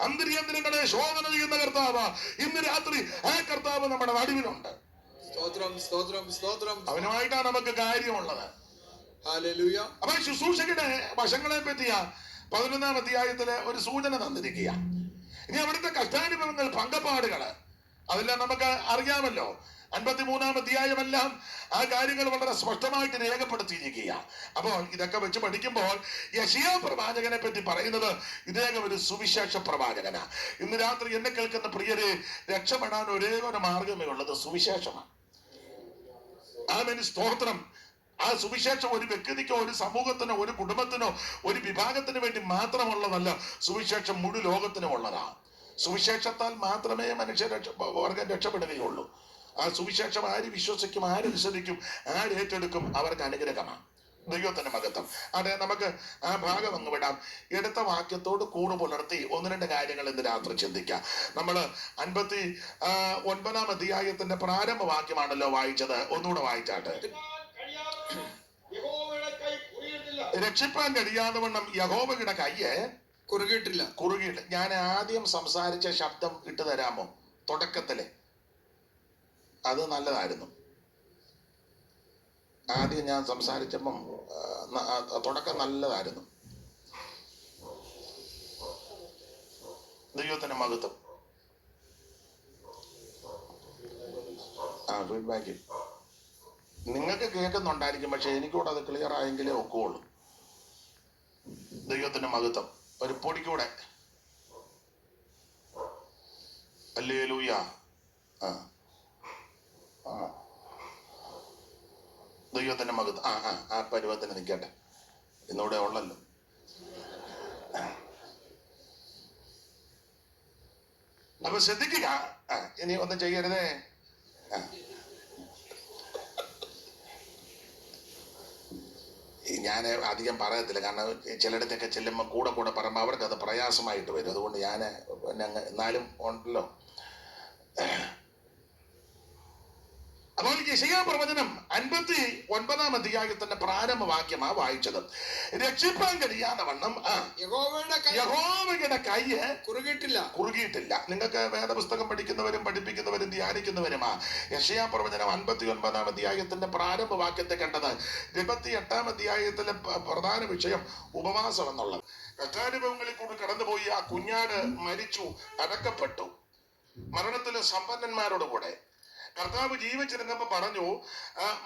അന്തര്യന്തരങ്ങളെ ശോധന ചെയ്യുന്ന കർത്താവ്. ഇന്ന് രാത്രി ആ കർത്താവ് നമ്മുടെ നടുവിലുണ്ട്. അവനുമായിട്ടാണ് നമുക്ക് കാര്യമുള്ളത്. അപ്പൊ ശുശ്രൂഷകരുടെ വശങ്ങളെ പറ്റിയ 11-ാം അധ്യായത്തില് ഒരു സൂചന തന്നിരിക്കുക. ഇനി അവിടുത്തെ കഷ്ടാനുഭവങ്ങൾ, പങ്കപ്പാടുകള്, അതെല്ലാം നമുക്ക് അറിയാമല്ലോ. 53-ാം അധ്യായമെല്ലാം ആ കാര്യങ്ങൾ വളരെ സ്പഷ്ടമായിട്ട് രേഖപ്പെടുത്തിയിരിക്കുക. അപ്പോൾ ഇതൊക്കെ വെച്ച് പഠിക്കുമ്പോൾ യെശയ്യാ പ്രവാചകനെ പറ്റി പറയുന്നത് ഇദ്ദേഹം ഒരു സുവിശേഷ പ്രവാചകനാ. ഇന്ന് രാത്രി എന്നെ കേൾക്കുന്ന പ്രിയരെ, രക്ഷപ്പെടാൻ ഒരേ ഒരു മാർഗമേ ഉള്ളത്, സുവിശേഷമാണ്. ആമേൻ, സ്തോത്രം. ആ സുവിശേഷം ഒരു വ്യക്തിക്കോ ഒരു സമൂഹത്തിനോ ഒരു കുടുംബത്തിനോ ഒരു വിഭാഗത്തിന് വേണ്ടി മാത്രമുള്ളതല്ല. സുവിശേഷം മുഴു ലോകത്തിനും ഉള്ളതാണ്. സുവിശേഷത്താൽ മാത്രമേ വർഗം രക്ഷപ്പെടുകയുള്ളൂ. ആ സുവിശേഷം ആര് വിശ്വസിക്കും, ആരനുസരിക്കും, ആരേറ്റെടുക്കും, അവർക്ക് അനുഗ്രഹമാണ്. ദൈവത്തിന്റെ മഹത്വം. അതെ, നമുക്ക് ആ ഭാഗം അങ്ങ് വിടാം. എടുത്ത വാക്യത്തോട് കൂറ് പുലർത്തി 1-2 കാര്യങ്ങൾ ഇന്ന് രാത്രി ചിന്തിക്കാം. നമ്മള് 59-ാം അധ്യായത്തിന്റെ പ്രാരംഭ വാക്യമാണല്ലോ വായിച്ചത്. ഒന്നുകൂടെ വായിച്ചാട്ടെ. രക്ഷിപ്പാൻ കഴിയാതെ വണ്ണം യഹോവയുടെ കയ്യ് കുറുകിയിട്ടില്ല. ഞാൻ ആദ്യം സംസാരിച്ച ശബ്ദം ഇട്ടു തരാമോ? തുടക്കത്തില് അത് നല്ലതായിരുന്നു. ആദ്യം ഞാൻ സംസാരിച്ചപ്പം തുടക്കം നല്ലതായിരുന്നു. ദൈവത്തിന്റെ മഹത്വം. ഫീഡ്ബാക്ക് നിങ്ങൾക്ക് കേൾക്കുന്നുണ്ടായിരിക്കും, പക്ഷെ എനിക്കൂടെ അത് ക്ലിയർ ആയെങ്കിലേ ഒക്കുള്ളൂ. ദൈവത്തിന്റെ മഹത്വം. ഒരു പൊടിക്കൂടെ ഹല്ലേലൂയ. ദൈവത്തിന്റെ മഹത്വം. ആ പരുവത്തിന് നിൽക്കട്ടെ. ഇന്നിവിടെ ഉള്ളല്ലോ. അപ്പൊ ശ്രദ്ധിക്കുക. ഇനി ഒന്നും ചെയ്യരുതേ. ഞാൻ അധികം പറയത്തില്ല, കാരണം ചിലയിടത്തൊക്കെ ചെല്ലുമ്പോൾ കൂടെ പറയുമ്പോൾ അവർക്ക് അത് പ്രയാസമായിട്ട് വരും. അതുകൊണ്ട് ഞാൻ എന്നാലും ഉണ്ടല്ലോ. അപ്പോൾ യെശയ്യാ പ്രവചനം 59-ാം അധ്യായത്തിന്റെ പ്രാരംഭ വാക്യമാ വായിച്ചത്. രക്ഷിപ്പാൻ കഴിയാതെ വണ്ണം യഹോവയുടെ കയ്യ് കുറുകിയിട്ടില്ല. നിങ്ങൾക്ക് വേദപുസ്തകം പഠിക്കുന്നവരും പഠിപ്പിക്കുന്നവരും ധ്യാനിക്കുന്നവരുമാ യെശയ്യാ പ്രവചനം 59-ാം അധ്യായത്തിന്റെ പ്രാരംഭ വാക്യത്തെ കണ്ടത്. 28-ാം അധ്യായത്തിലെ പ്രധാന വിഷയം ഉപവാസം എന്നുള്ളത്. കഷ്ടാനുഭവങ്ങളിൽ കൂടി കടന്നുപോയി ആ കുഞ്ഞാട് മരിച്ചു, അടക്കപ്പെട്ടു. മരണത്തിലെ സമ്പന്നന്മാരോട് കൂടെ കർത്താവ് ജീവിച്ചിരുന്നപ്പോ പറഞ്ഞു,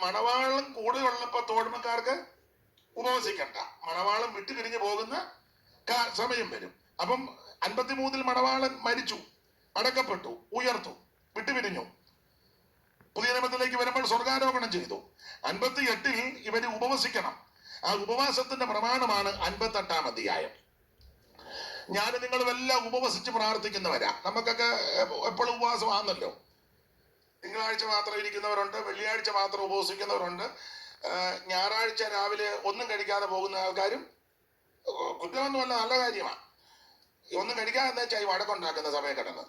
മണവാളം കൂടെയുള്ളപ്പോ തോഴ്മക്കാർക്ക് ഉപവസിക്കണ്ട, മണവാളം വിട്ടുപിരിഞ്ഞു പോകുന്ന സമയം വരും. അപ്പം 53-ൽ മണവാളൻ മരിച്ചു, അടക്കപ്പെട്ടു, ഉയർത്തു, വിട്ടുപിരിഞ്ഞു. പുതിയ നിയമത്തിലേക്ക് വരുമ്പോൾ സ്വർഗാരോപണം ചെയ്തു. 58-ൽ ഇവര് ഉപവസിക്കണം. ആ ഉപവാസത്തിന്റെ പ്രമാണമാണ് 58-ാം അധ്യായം. ഞാൻ നിങ്ങളും എല്ലാം ഉപവസിച്ച് പ്രാർത്ഥിക്കുന്നവരാ. നമുക്കൊക്കെ എപ്പോഴും ഉപവാസമാണല്ലോ. തിങ്കളാഴ്ച മാത്രം ഇരിക്കുന്നവരുണ്ട്, വെള്ളിയാഴ്ച മാത്രം ഉപവസിക്കുന്നവരുണ്ട്, ഞായറാഴ്ച രാവിലെ ഒന്നും കഴിക്കാതെ പോകുന്ന ആൾക്കാരും. കുറ്റമൊന്നുമല്ല, നല്ല കാര്യമാണ്. ഒന്നും കഴിക്കാതെ വെച്ചാൽ ഈ വടക്കുണ്ടാക്കുന്ന സമയം കിടന്ന്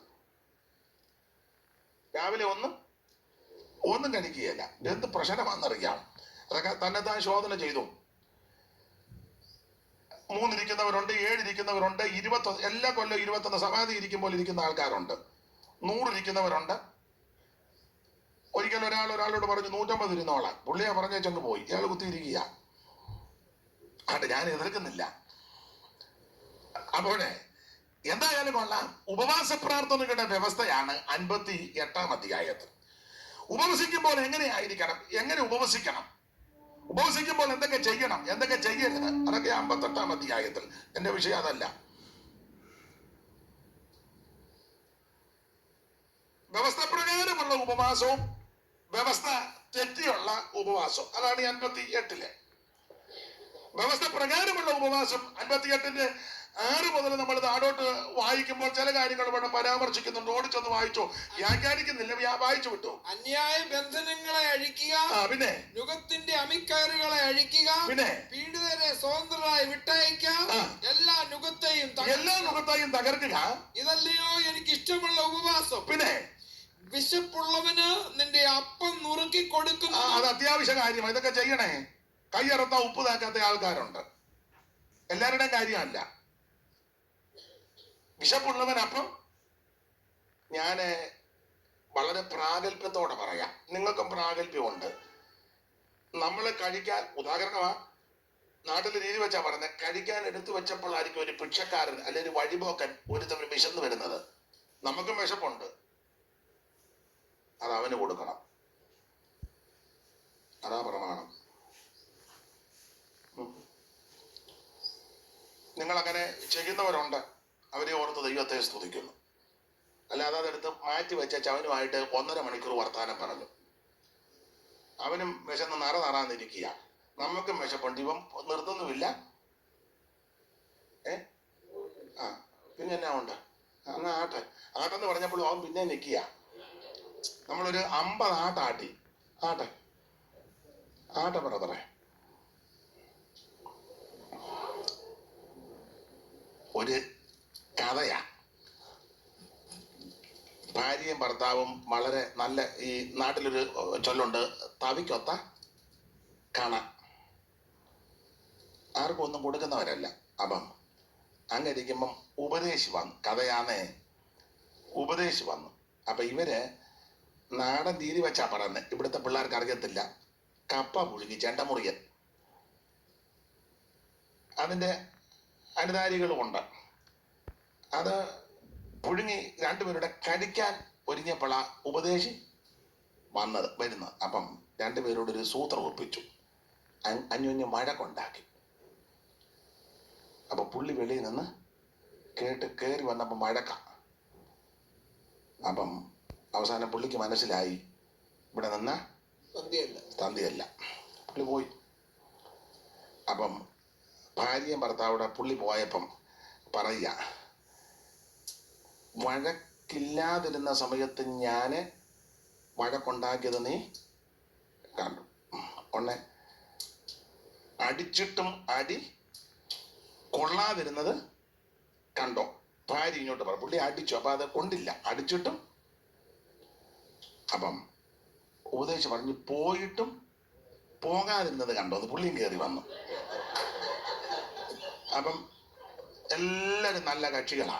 രാവിലെ ഒന്നും കഴിക്കുകയല്ല. എന്ത് പ്രശ്നമാണെന്നറിയാം. അതൊക്കെ തന്നെത്താൻ ശോധന ചെയ്തു. 3 ഇരിക്കുന്നവരുണ്ട്, 7 ഇരിക്കുന്നവരുണ്ട്, 21, എല്ലാ കൊല്ലം 21 സമാധി ഇരിക്കുമ്പോൾ ഇരിക്കുന്ന ആൾക്കാരുണ്ട്, 100 ഇരിക്കുന്നവരുണ്ട്. ഒരിക്കൽ ഒരാളോട് പറഞ്ഞു 150 ഇരുന്നോളാം. പുള്ളിയെ പറഞ്ഞേച്ചങ്ങ് പോയി. ഇയാൾ കുത്തിയിരിക്കുക. അത് ഞാൻ എതിർക്കുന്നില്ല. അപ്പോഴേ എന്തായാലും കൊള്ളാം. ഉപവാസ പ്രാർത്ഥനകളുടെ വ്യവസ്ഥയാണ് 58-ാം അധ്യായത്തിൽ. ഉപവസിക്കുമ്പോൾ എങ്ങനെയായിരിക്കണം, എങ്ങനെ ഉപവസിക്കണം, ഉപവസിക്കുമ്പോൾ എന്തൊക്കെ ചെയ്യണം, എന്തൊക്കെ ചെയ്യരുത്, അതൊക്കെ 58-ാം അധ്യായത്തിൽ. എന്റെ വിഷയം അതല്ല. ഉപവാസവും വ്യവസ്ഥ തെറ്റിയുള്ള ഉപവാസം. അതാണ് ഈ 58 വ്യവസ്ഥ പ്രകാരമുള്ള ഉപവാസം. 58:6 മുതൽ നമ്മൾ താഴോട്ട് വായിക്കുമ്പോൾ ചില കാര്യങ്ങൾ ഇവിടെ പരാമർശിക്കുന്നുണ്ട്. ഓടിച്ചൊന്ന് വായിച്ചോ, വ്യാഖ്യാനിക്കുന്നില്ല, വായിച്ചു വിട്ടു. അന്യായ ബന്ധനങ്ങളെ അഴിക്കുക, പിന്നെ നുകത്തിന്റെ അമിക്കയറുകളെ അഴിക്കുക, പിന്നെ പീഡിതരെ സ്വതന്ത്രരായി വിട്ടയക്കുക, എല്ലാ നുകത്തെയും തകർക്കുക. ഇതല്ലയോ എനിക്ക് ഇഷ്ടമുള്ള ഉപവാസം. പിന്നെ വിശപ്പുള്ളവന് നിന്റെ അപ്പം നുറുക്കി കൊടുക്കുന്നു. അത് അത്യാവശ്യ കാര്യമാണ്. ഇതൊക്കെ ചെയ്യണേ. കൈയറുത്ത ഉപ്പ് താക്കാത്ത ആൾക്കാരുണ്ട്. എല്ലാവരുടെയും കാര്യമല്ല. വിശപ്പുള്ളവൻ അപ്പം, ഞാന് വളരെ പ്രാഗൽഭ്യത്തോടെ പറയാം, നിങ്ങൾക്കും പ്രാഗൽഭ്യമുണ്ട്. നമ്മൾ കഴിക്കാൻ, ഉദാഹരണമാ നാട്ടിൽ രീതി വെച്ചാ പറഞ്ഞത്, കഴിക്കാൻ എടുത്തു വെച്ചപ്പോഴായിരിക്കും ഒരു ഭിക്ഷക്കാരൻ അല്ലെങ്കിൽ ഒരു വഴിപോക്കൻ ഒരുത്തവന് വിശന്ന് വരുന്നത്. നമുക്കും വിശപ്പുണ്ട്, അത് അവന് കൊടുക്കണം. അതാ പ്രമാണം. നിങ്ങൾ അങ്ങനെ ചെയ്യുന്നവരുണ്ട്, അവരെ ഓർത്ത് ദൈവത്തെ സ്തുതിക്കുന്നു. അല്ലാതെ അതെടുത്ത് മാറ്റി വെച്ച അവനുമായിട്ട് 1.5 മണിക്കൂർ വർത്താനം പറഞ്ഞു. അവനും വിശന്ന് നറാന്നിരിക്കുക, നമുക്കും വിശപ്പുണ്ട്, ഇവൻ നിർത്തുന്നുമില്ല. പിന്നെ എന്നാ ഉണ്ട്, എന്നാ ആട്ടെന്ന് പറഞ്ഞപ്പോഴും അവൻ പിന്നെ നിൽക്കുക. നമ്മളൊരു 50 ആട്ടാട്ടി. ആട്ടെ ബ്രദറെ. ഒരു കഥയാ. ഭാര്യയും ഭർത്താവും വളരെ നല്ല, ഈ നാട്ടിലൊരു ചൊല്ലുണ്ട്, തവിക്കൊത്ത കണ. ആർക്കും ഒന്നും കൊടുക്കുന്നവരല്ല. അപ്പം അങ്ങനെ ഇരിക്കുമ്പം ഉപദേശി വന്നു. കഥയാന്നേ, ഉപദേശി വന്നു. അപ്പൊ ഇവര് നാടൻ രീതി വെച്ചാ പറയുന്നത്, ഇവിടുത്തെ പിള്ളേർക്ക് അറിയത്തില്ല. കപ്പ പുഴുങ്ങി, ചെണ്ടമുറിയൻ, അതിൻ്റെ അനുധാരികളുമുണ്ട്. അത് പുഴുങ്ങി രണ്ടുപേരുടെ കടിക്കാൻ ഒരുങ്ങിയപ്പോഴാ ഉപദേശി വരുന്നത്. അപ്പം രണ്ടുപേരോടൊരു സൂത്രം ഒപ്പിച്ചു, അന്യോന്യം വഴക്കുണ്ടാക്കി. അപ്പൊ പുള്ളി വെളിയിൽ നിന്ന് കയറി വന്നപ്പോൾ വഴക്ക. അപ്പം അവസാനം പുള്ളിക്ക് മനസ്സിലായി ഇവിടെ നിന്ന തന്തിയല്ല. പുള്ളി പോയി. അപ്പം ഭാര്യയും ഭർത്താവിടെ പുള്ളി പോയപ്പം പറയുക, വഴക്കില്ലാതിരുന്ന സമയത്ത് ഞാന് വഴക്കുണ്ടാക്കിയത് നീ കണ്ടു. ഒന്നെ അടിച്ചിട്ടും അടി കൊള്ളാതിരുന്നത് കണ്ടോ. ഭാര്യ ഇങ്ങോട്ട് പറ, പുള്ളി അടിച്ചു, അപ്പൊ അത് കൊണ്ടില്ല, അടിച്ചിട്ടും. അപ്പം ഉപദേശിച്ച് പറഞ്ഞു, പോയിട്ടും പോകാതിരുന്നത് കണ്ടോ. അത് പുള്ളിയും കയറി വന്നു. അപ്പം എല്ലാരും നല്ല കക്ഷികളാ.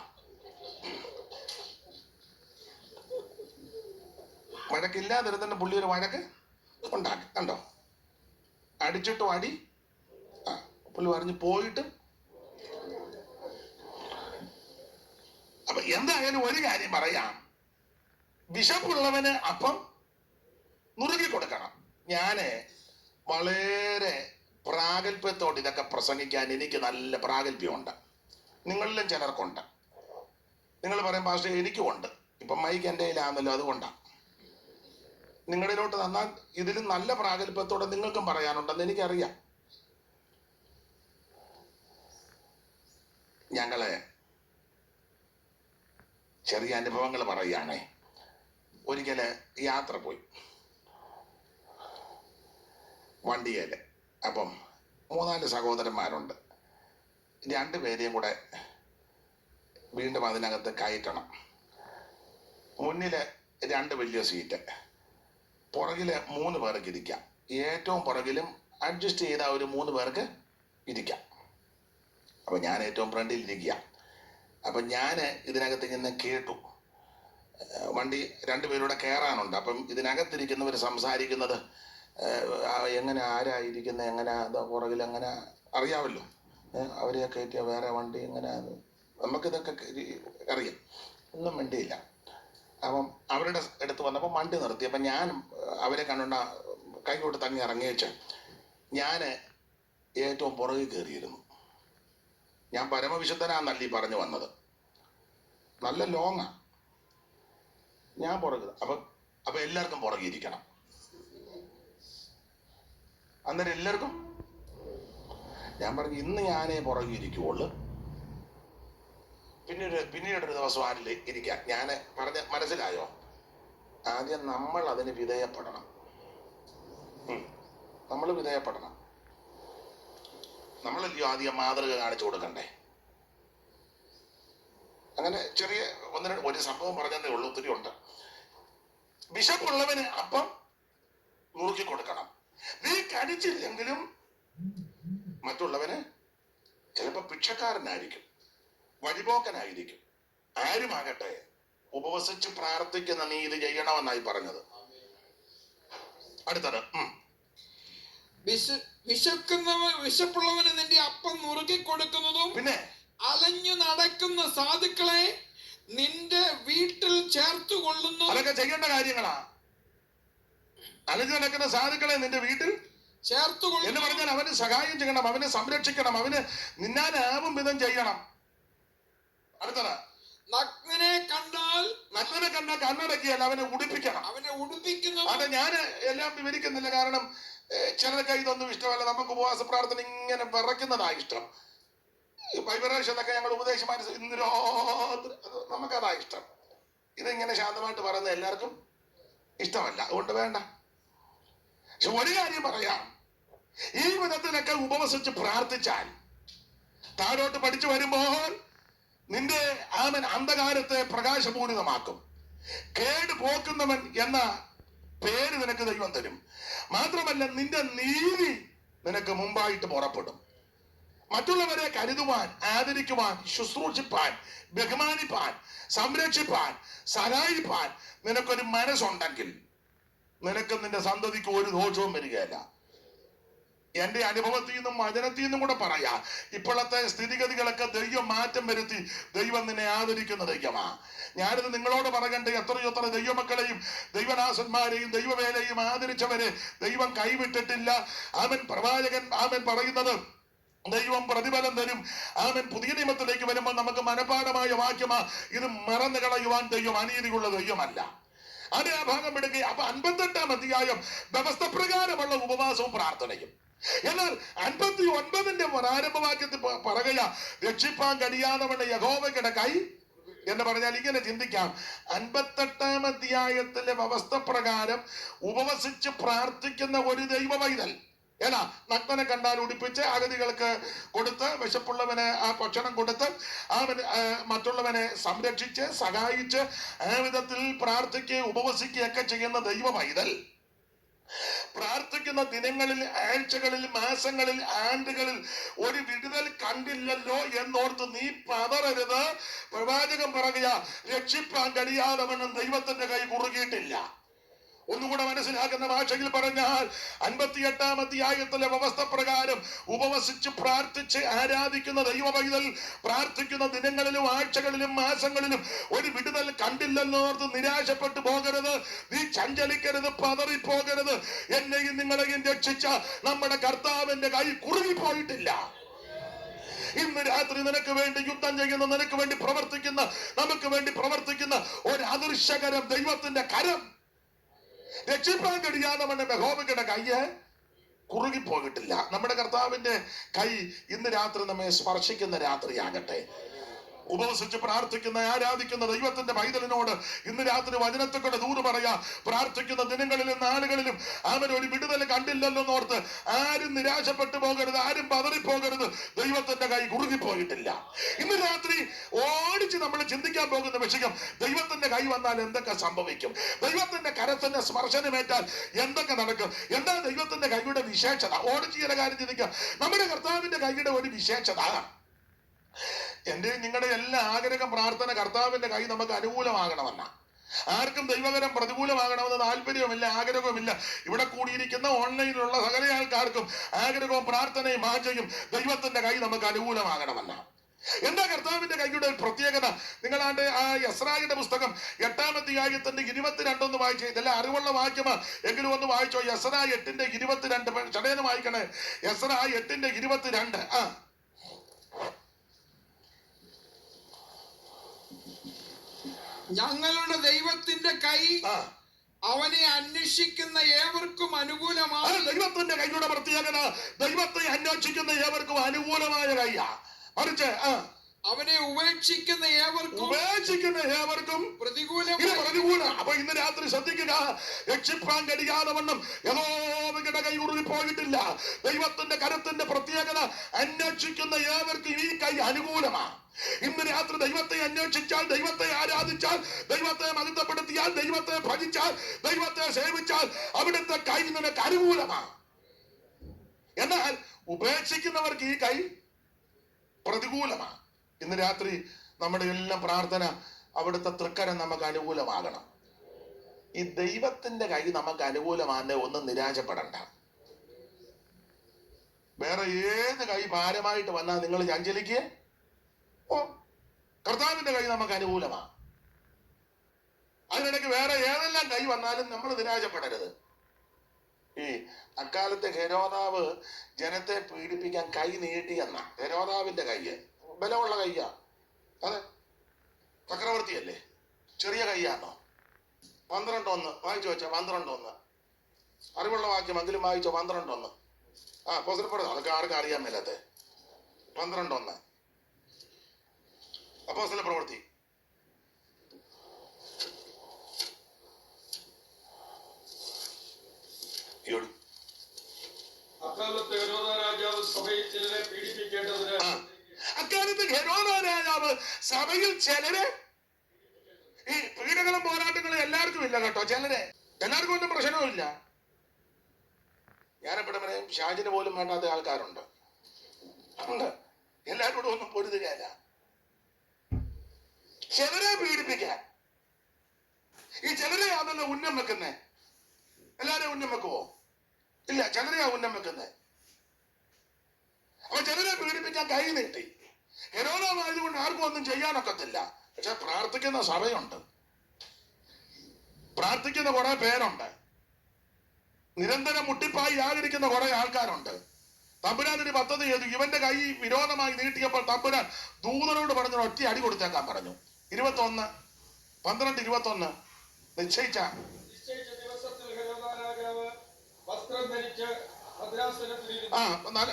വഴക്കില്ലാതിരുന്നിട്ട് പുള്ളി ഒരു വഴക്ക് ഉണ്ടാക്കി, കണ്ടോ. അടിച്ചിട്ടും അടി. പുള്ളി പറഞ്ഞു പോയിട്ടും. അപ്പൊ എന്തായാലും ഒരു കാര്യം പറയാം, വിശപ്പുള്ളവന് അപ്പം നുറുക്കി കൊടുക്കണം. ഞാന് വളരെ പ്രാഗൽഭ്യത്തോട് ഇതൊക്കെ പ്രസംഗിക്കാൻ എനിക്ക് നല്ല പ്രാഗൽഭ്യമുണ്ട്. നിങ്ങളിലും ചിലർക്കുണ്ട്. നിങ്ങൾ പറയും പാസ്റ്റർ എനിക്കും ഉണ്ട്. ഇപ്പം മൈക്ക് എൻ്റെ കയ്യിലാണല്ലോ, അതുകൊണ്ടാണ്. നിങ്ങളിലോട്ട് തന്നാൽ ഇതിലും നല്ല പ്രാഗൽഭ്യത്തോടെ നിങ്ങൾക്കും പറയാനുണ്ടെന്ന് എനിക്കറിയാം. ഞങ്ങള് ചെറിയ അനുഭവങ്ങൾ പറയുകയാണേ. ഒരിക്കല് യാത്ര പോയി വണ്ടിയേല്. അപ്പം 3-4 സഹോദരന്മാരുണ്ട്. 2 പേരെയും കൂടെ വീണ്ടും അതിനകത്ത് കയറ്റണം. മുന്നില് 2 വലിയ സീറ്റ്, പുറകില് 3 പേർക്ക് ഇരിക്കാം. ഏറ്റവും പുറകിലും അഡ്ജസ്റ്റ് ചെയ്ത ഒരു 3 പേർക്ക് ഇരിക്കാം. അപ്പൊ ഞാൻ ഏറ്റവും ഫ്രണ്ടിൽ ഇരിക്കുക. അപ്പൊ ഞാൻ ഇതിനകത്ത് ഇങ്ങനെ കേട്ടു, വണ്ടി 2 പേരൂടെ കയറാനുണ്ട്. അപ്പം ഇതിനകത്തിരിക്കുന്നവർ സംസാരിക്കുന്നത് എങ്ങനെ, ആരായിരിക്കുന്നത്, എങ്ങനെ പുറകിൽ, എങ്ങനെ അറിയാമല്ലോ. അവരെ കയറ്റിയ വേറെ വണ്ടി എങ്ങനെ, നമുക്കിതൊക്കെ അറിയാം. ഒന്നും വേണ്ടിയില്ല. അപ്പം അവരുടെ അടുത്ത് വന്നപ്പോൾ വണ്ടി നിർത്തി. അപ്പം ഞാൻ അവരെ കണ്ടുകൊണ്ട് കൈകൊണ്ട് തങ്ങി ഇറങ്ങി വെച്ച് ഞാൻ ഏറ്റവും പുറകിൽ കയറിയിരുന്നു. ഞാൻ പരമവിശുദ്ധനാന്നല്ല ഈ പറഞ്ഞു വന്നത്, നല്ല ലോങ്ങാ. ഞാൻ പുറകെ. അപ്പം അപ്പൊ എല്ലാവർക്കും പുറകിരിക്കണം. അന്നേരം എല്ലാവർക്കും ഞാൻ പറഞ്ഞു ഇന്ന് ഞാനേ പുറകിരിക്കുള്ളൂ, പിന്നീടൊരു ദിവസം ആരിൽ ഇരിക്കാം. ഞാൻ പറഞ്ഞ മനസ്സിലായോ? ആദ്യം നമ്മൾ അതിന് വിധേയപ്പെടണം. നമ്മൾ വിധേയപ്പെടണം. നമ്മളല്ലയോ ആദ്യം മാതൃക കാണിച്ചു കൊടുക്കണ്ടേ? അങ്ങനെ ചെറിയ ഒരു സംഭവം പറഞ്ഞതേ ഉള്ളൂ, ഒത്തിരി ഉണ്ട്. വിശപ്പുള്ളവന് അപ്പം നുറുക്കി കൊടുക്കണം. നീ കഴിച്ചില്ലെങ്കിലും മറ്റുള്ളവന് ചിലപ്പോ ഭിക്ഷക്കാരനായിരിക്കും, വഴിപോക്കനായിരിക്കും, ആരുമാകട്ടെ ഉപവസിച്ച് പ്രാർത്ഥിക്കുന്ന നീ ഇത് ചെയ്യണമെന്നായി പറഞ്ഞത്. അടുത്തത് വിശപ്പുള്ളവന് നിന്റെ അപ്പം നുറുക്കി കൊടുക്കുന്നതും പിന്നെ അലഞ്ഞു നടക്കുന്ന സാധുക്കളെ നിന്റെ വീട്ടിൽ ചേർത്തു കൊള്ളുന്നു. അതൊക്കെ ചെയ്യേണ്ട കാര്യങ്ങളാ. അലഞ്ഞു നടക്കുന്ന സാധുക്കളെ നിന്റെ വീട്ടിൽ ചേർത്തു എന്ന് പറഞ്ഞാൽ അവന് സഹായം ചെയ്യണം, അവനെ സംരക്ഷിക്കണം, അവന് നിന്നാനാവും വിധം ചെയ്യണം. അടുത്തത് നഗ്നനെ കണ്ടാൽ കണ്ണടക്കിയാൽ അവനെ ഉടുപ്പിക്കണം. അതെ, ഞാൻ എല്ലാം വിവരിക്കുന്നില്ല, കാരണം ചിലർക്ക് ഇതൊന്നും ഇഷ്ടമല്ല. നമുക്ക് ഉപവാസ പ്രാർത്ഥന ഇങ്ങനെ വിറയ്ക്കുന്നതാ ഇഷ്ടം. വൈബ്രേഷനൊക്കെ ഞങ്ങൾ ഉപദേശമായിട്ട് ഇന്ന് രാത്രി നമുക്കതാ ഇഷ്ടം. ഇതിങ്ങനെ ശാന്തമായിട്ട് പറയുന്നത് എല്ലാവർക്കും ഇഷ്ടമല്ല, അതുകൊണ്ട് വേണ്ട. പക്ഷെ ഒരു കാര്യം പറയാം, ഈ വിധത്തിലൊക്കെ ഉപവസിച്ച് പ്രാർത്ഥിച്ചാൽ താഴോട്ട് പഠിച്ചു വരുമ്പോൾ നിന്റെ അന്ധകാരത്തെ പ്രകാശപൂരിതമാക്കും. കേട് പോക്കുന്നവൻ എന്ന പേര് നിനക്ക് ദൈവം തരും. മാത്രമല്ല നിന്റെ നീതി നിനക്ക് മുമ്പായിട്ട് പുറപ്പെടും. മറ്റുള്ളവരെ കരുതുവാൻ, ആദരിക്കുവാൻ, ശുശ്രൂഷിപ്പാൻ, ബഹുമാനിപ്പാൻ, സംരക്ഷിപ്പാൻ, സഹായിപ്പാൻ നിനക്കൊരു മനസ്സുണ്ടെങ്കിൽ നിനക്ക് നിന്റെ സന്തതിക്ക് ഒരു ദോഷവും വരികയില്ല. എന്റെ അനുഭവത്തിൽ നിന്നും വചനത്തിൽ നിന്നും കൂടെ പറയാ, ഇപ്പോഴത്തെ സ്ഥിതിഗതികളൊക്കെ ദൈവം മാറ്റം വരുത്തി ദൈവം നിന്നെ ആദരിക്കുന്ന ദൈവമാ. ഞാനിത് നിങ്ങളോട് പറയണ്ട, എത്രയോ ദൈവമക്കളെയും ദൈവദാസന്മാരെയും ദൈവവേലയും ആദരിച്ചവരെ ദൈവം കൈവിട്ടിട്ടില്ല. അവൻ പ്രവാചകൻ പറയുന്നത് ദൈവം പ്രതിഫലം തരും. പുതിയ നിയമത്തിലേക്ക് വരുമ്പോൾ നമുക്ക് മനഃപാഠമായ വാക്യമാ. ഇത് മറന്നു കളയുവാൻ ദൈവം അനീതിയുള്ള ദൈവമല്ല. അത് ആ ഭാഗം എടുക്കുക. അപ്പൊ 58-ാം അധ്യായം വ്യവസ്ഥ പ്രകാരമുള്ള ഉപവാസവും പ്രാർത്ഥനയും. എന്നാൽ 59-ന്റെ ആരംഭവാക്യത്തിൽ പറയുക, രക്ഷിപ്പാൻ കഴിയാത്തവന്റെ യഹോവയുടെ കൈ എന്ന് പറഞ്ഞാൽ ഇങ്ങനെ ചിന്തിക്കാം. 58-ാം അധ്യായത്തിലെ വ്യവസ്ഥ പ്രകാരം ഉപവസിച്ച് പ്രാർത്ഥിക്കുന്ന ഒരു ദൈവ പൈതൽ ഏതാ? നഗ്നനെ കണ്ടാൽ ഉടുപ്പിച്ച്, അഗതികൾക്ക് കൊടുത്ത്, വിശപ്പുള്ളവന് ആ ഭക്ഷണം കൊടുത്ത്, മറ്റുള്ളവനെ സംരക്ഷിച്ച് സഹായിച്ച് ആ വിധത്തിൽ പ്രാർത്ഥിക്കുകയും ഉപവസിക്കുകയൊക്കെ ചെയ്യുന്ന ദൈവ പൈതൽ പ്രാർത്ഥിക്കുന്ന ദിനങ്ങളിൽ, ആഴ്ചകളിൽ, മാസങ്ങളിൽ, ആണ്ടുകളിൽ ഒരു വിടുതൽ കണ്ടില്ലല്ലോ എന്നോർത്ത് നീ പതറരുത്. പ്രവാചകൻ പറയുക, രക്ഷിപ്പാൻ കഴിയാത്തവണ്ണം ദൈവത്തിന്റെ കൈ കുറുകിയിട്ടില്ല. ഒന്നുകൂടെ മനസ്സിലാക്കുന്ന ഭാഷയിൽ പറഞ്ഞാൽ 58-ാം അധ്യായത്തിലെ വ്യവസ്ഥ പ്രകാരം ഉപവസിച്ച് പ്രാർത്ഥിച്ച് ആരാധിക്കുന്ന ദൈവ പൈതൽ പ്രാർത്ഥിക്കുന്ന ദിനങ്ങളിലും ആഴ്ചകളിലും മാസങ്ങളിലും ഒരു വിടുതൽ കണ്ടില്ലെന്നോർത്ത് നിരാശപ്പെട്ടു പോകരുത്. നീ ചഞ്ചലിക്കരുത്, പതറിപ്പോകരുത്. എന്നെയും നിങ്ങളെയും രക്ഷിച്ച നമ്മുടെ കർത്താവിന്റെ കൈ കുറുകിപ്പോയിട്ടില്ല. ഇന്ന് രാത്രി നിനക്ക് വേണ്ടി യുദ്ധം ചെയ്യുന്ന, നിനക്ക് വേണ്ടി പ്രവർത്തിക്കുന്ന, നമുക്ക് വേണ്ടി പ്രവർത്തിക്കുന്ന ഒരു അദൃശ്യകരം ദൈവത്തിന്റെ കരം, രക്ഷിപ്പാൻ കഴിയാത്തവന്റെ യഹോവയുടെ കയ്യ് കുറുകിപ്പോയിട്ടില്ല. നമ്മുടെ കർത്താവിന്റെ കൈ ഇന്ന് രാത്രി നമ്മെ സ്പർശിക്കുന്ന രാത്രിയാകട്ടെ. ഉപവസിച്ച് പ്രാർത്ഥിക്കുന്ന, ആരാധിക്കുന്ന ദൈവത്തിന്റെ പൈതലിനോട് ഇന്ന് രാത്രി വചനത്തെക്കൂടെ ദൂത് പറയാ. പ്രാർത്ഥിക്കുന്ന ദിനങ്ങളിലും നാളുകളിലും അവൻ ഒരു വിടുതൽ കണ്ടില്ലല്ലോ എന്നോർത്ത് ആരും നിരാശപ്പെട്ടു പോകരുത്, ആരും പതറിപ്പോകരുത്. ദൈവത്തിന്റെ കൈ കുറുകിപ്പോയിട്ടില്ല. ഇന്ന് രാത്രി ഓടിച്ച് നമ്മൾ ചിന്തിക്കാൻ പോകുന്ന വിഷയം, ദൈവത്തിന്റെ കൈ വന്നാൽ എന്തൊക്കെ സംഭവിക്കും, ദൈവത്തിന്റെ കരത്തിന്റെ സ്പർശനമേറ്റാൽ എന്തൊക്കെ നടക്കും, എന്താ ദൈവത്തിന്റെ കൈയുടെ വിശേഷത? ഓടിച്ച് ചില കാര്യം ചിന്തിക്കാം. നമ്മുടെ കർത്താവിന്റെ കൈയുടെ ഒരു വിശേഷത, എന്റെ നിങ്ങളുടെ എല്ലാ ആഗ്രഹം, പ്രാർത്ഥന കർത്താവിന്റെ കൈ നമുക്ക് അനുകൂലമാകണമെന്ന. ആർക്കും ദൈവകരം പ്രതികൂലമാകണമെന്ന് താല്പര്യവുമില്ല, ആഗ്രഹവുമില്ല. ഇവിടെ കൂടിയിരിക്കുന്ന ഓൺലൈനിലുള്ള സകല ആൾക്കാർക്കും ആഗ്രഹവും പ്രാർത്ഥനയും ആചയും ദൈവത്തിന്റെ കൈ നമുക്ക് അനുകൂലമാകണമെന്ന. എന്താ കർത്താവിന്റെ കൈയുടെ ഒരു പ്രത്യേകത? നിങ്ങളാണ്ട് ആ യസ്രായുടെ പുസ്തകം 8-ാം അധ്യായത്തിന്റെ 22 വായിച്ചേ. ഇതെല്ലാം അറിവുള്ള വാക്യമാ, എങ്കിലും ഒന്ന് വായിച്ചോ. യസ്രാ 8:22 ചടേന്ന് വായിക്കണേ. യസ്രാ 8:22. ഞങ്ങളുടെ ദൈവത്തിന്റെ കൈ അവനെ അന്വേഷിക്കുന്ന ഏവർക്കും അനുകൂലമാണ്. ദൈവത്തിന്റെ കൈയുടെ പ്രത്യേകത ദൈവത്തെ അന്വേഷിക്കുന്ന ഏവർക്കും അനുകൂലമായ കൈയാ. മറിച്ച് അവനെ ഉപേക്ഷിക്കുന്ന ഏവർക്കും പ്രതികൂല. അപ്പൊ ഇന്ന് രാത്രി ശ്രദ്ധിക്കുക, രക്ഷിപ്പാൻ കഴിയാതെ വണ്ണം യഹോവയുടെ കൈ ഉറുകിപ്പോയിട്ടില്ല. ദൈവത്തിന്റെ കരത്തിന്റെ പ്രത്യേകത അന്വേഷിക്കുന്ന ഏവർക്കും ഈ കൈ അനുകൂലമാണ്. ഇന്ന് രാത്രി ദൈവത്തെ അന്വേഷിച്ചാൽ, ദൈവത്തെ ആരാധിച്ചാൽ, ദൈവത്തെ മഹത്വപ്പെടുത്തിയാൽ, ദൈവത്തെ ഭജിച്ചാൽ, ദൈവത്തെ സേവിച്ചാൽ അവിടുത്തെ കൈ നിനക്ക് അനുകൂലമാണ്. എന്നാൽ ഉപേക്ഷിക്കുന്നവർക്ക് ഈ കൈ പ്രതികൂലമാണ്. ഇന്ന് രാത്രി നമ്മുടെ എല്ലാം പ്രാർത്ഥന അവിടുത്തെ തൃക്കരം നമുക്ക് അനുകൂലമാകണം. ഈ ദൈവത്തിന്റെ കൈ നമുക്ക് അനുകൂലമാണെ ഒന്നും നിരാശപ്പെടണ്ട. വേറെ ഏത് കൈ ഭാരമായിട്ട് വന്നാൽ നിങ്ങൾ ചഞ്ചലിക്ക്. കർത്താവിന്റെ കൈ നമുക്ക് അനുകൂലമാണ്. അതിനിടയ്ക്ക് വേറെ ഏതെല്ലാം കൈ വന്നാലും നമ്മൾ നിരാശപ്പെടരുത്. ഈ അക്കാലത്തെ ഹെരോദാവ് ജനത്തെ പീഡിപ്പിക്കാൻ കൈ നീട്ടിയെന്ന ഹെരോദാവിന്റെ കയ്യ് ബലമുള്ള കയ്യാ. അതെ, ചക്രവർത്തിയല്ലേ, ചെറിയ കയ്യാണോ? 12:1 വായിച്ചു വെച്ച 12:1 അറിവുള്ള വാക്യം എങ്കിലും വായിച്ചോ. 12:1 അപ്പോസ്തലപ്രവൃത്തി. അതൊക്കെ ആർക്കും അറിയാൻ മേലാത്തെ. 12:1 അപ്പോസ്തലപ്രവൃത്തി. അക്കാലത്ത് ഹെരോദ രാജാവ് സഭയിൽ ചിലരെ പീഡിപ്പിക്കേണ്ടതിന് സഭയിൽ ചിലര്, ഈ പീഡകളും പോരാട്ടങ്ങളും എല്ലാവർക്കും ഇല്ല കേട്ടോ. ചിലരെ, എല്ലാവർക്കും ഒന്നും പ്രശ്നവും ഇല്ല. ഞാനെപ്പോഴും പറയും, ഷാജിന് പോലും വേണ്ടാത്ത ആൾക്കാരുണ്ട്. ഉണ്ട്, എല്ലാവരോടും ഒന്നും പൊരുതുകയല്ല. ചിലരെ പീഡിപ്പിക്കാൻ ഈ ചിലരെ അതല്ല ഉന്നം വെക്കുന്നേ. എല്ലാരെയും ഉന്നം വെക്കുവോ? ഇല്ല, ചിലരെയാ ഉന്നം വെക്കുന്നേ. അപ്പൊ ചിലരെ പീഡിപ്പിക്കാൻ കൈ നീട്ടി. ഹെരോദാവായതുകൊണ്ട് ആർക്കും ഒന്നും ചെയ്യാനൊക്കത്തില്ല. പക്ഷെ പ്രാർത്ഥിക്കുന്ന സഭയുണ്ട്, പ്രാർത്ഥിക്കുന്ന കുറെ പേരുണ്ട്, നിരന്തരം മുട്ടിപ്പായി ആകരിക്കുന്ന കുറെ ആൾക്കാരുണ്ട്. തമ്പുരാൻ ഒരു പദ്ധതി ചെയ്തു. ഇവന്റെ കൈ വിരോധമായി നീട്ടിയപ്പോൾ തമ്പുരാൻ ദൂതനോട് പറഞ്ഞു ഒറ്റ അടി കൊടുത്തേക്കാൻ പറഞ്ഞു. 21:12-21 നിശ്ചയിച്ച ദിവസത്തിൽ ഹെരോദ രാജാവ് വസ്ത്രം ധരിച്ച്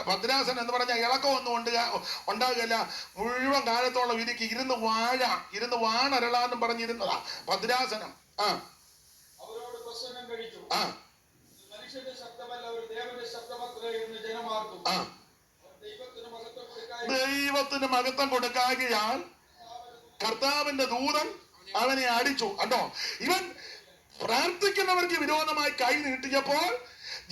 ഭദ്രാസനം എന്ന് പറഞ്ഞാൽ ഇളക്കമൊന്നും ഉണ്ടാകില്ല. മുഴുവൻ കാലത്തോളം ഇരിക്കും. ഇരുന്ന് വാണരളാന്നും പറഞ്ഞിരുന്നതാ ഭദ്രാസനം. അവരോട് പ്രസംഗം കഴിച്ചു. മനുഷ്യന്റെ ശബ്ദമല്ല, ഒരു ദേവന്റെ ശബ്ദമത്രേ എന്ന് ജനമാർക്കും. ദൈവത്തിന് മഹത്വം കൊടുക്കാകിയാൽ കർത്താവിന്റെ ദൂതൻ അവനെ അടിച്ചു. കണ്ടോ, ഇവൻ പ്രാർത്ഥിക്കുന്നവർക്ക് വിരോധമായി കൈ നീട്ടിയപ്പോൾ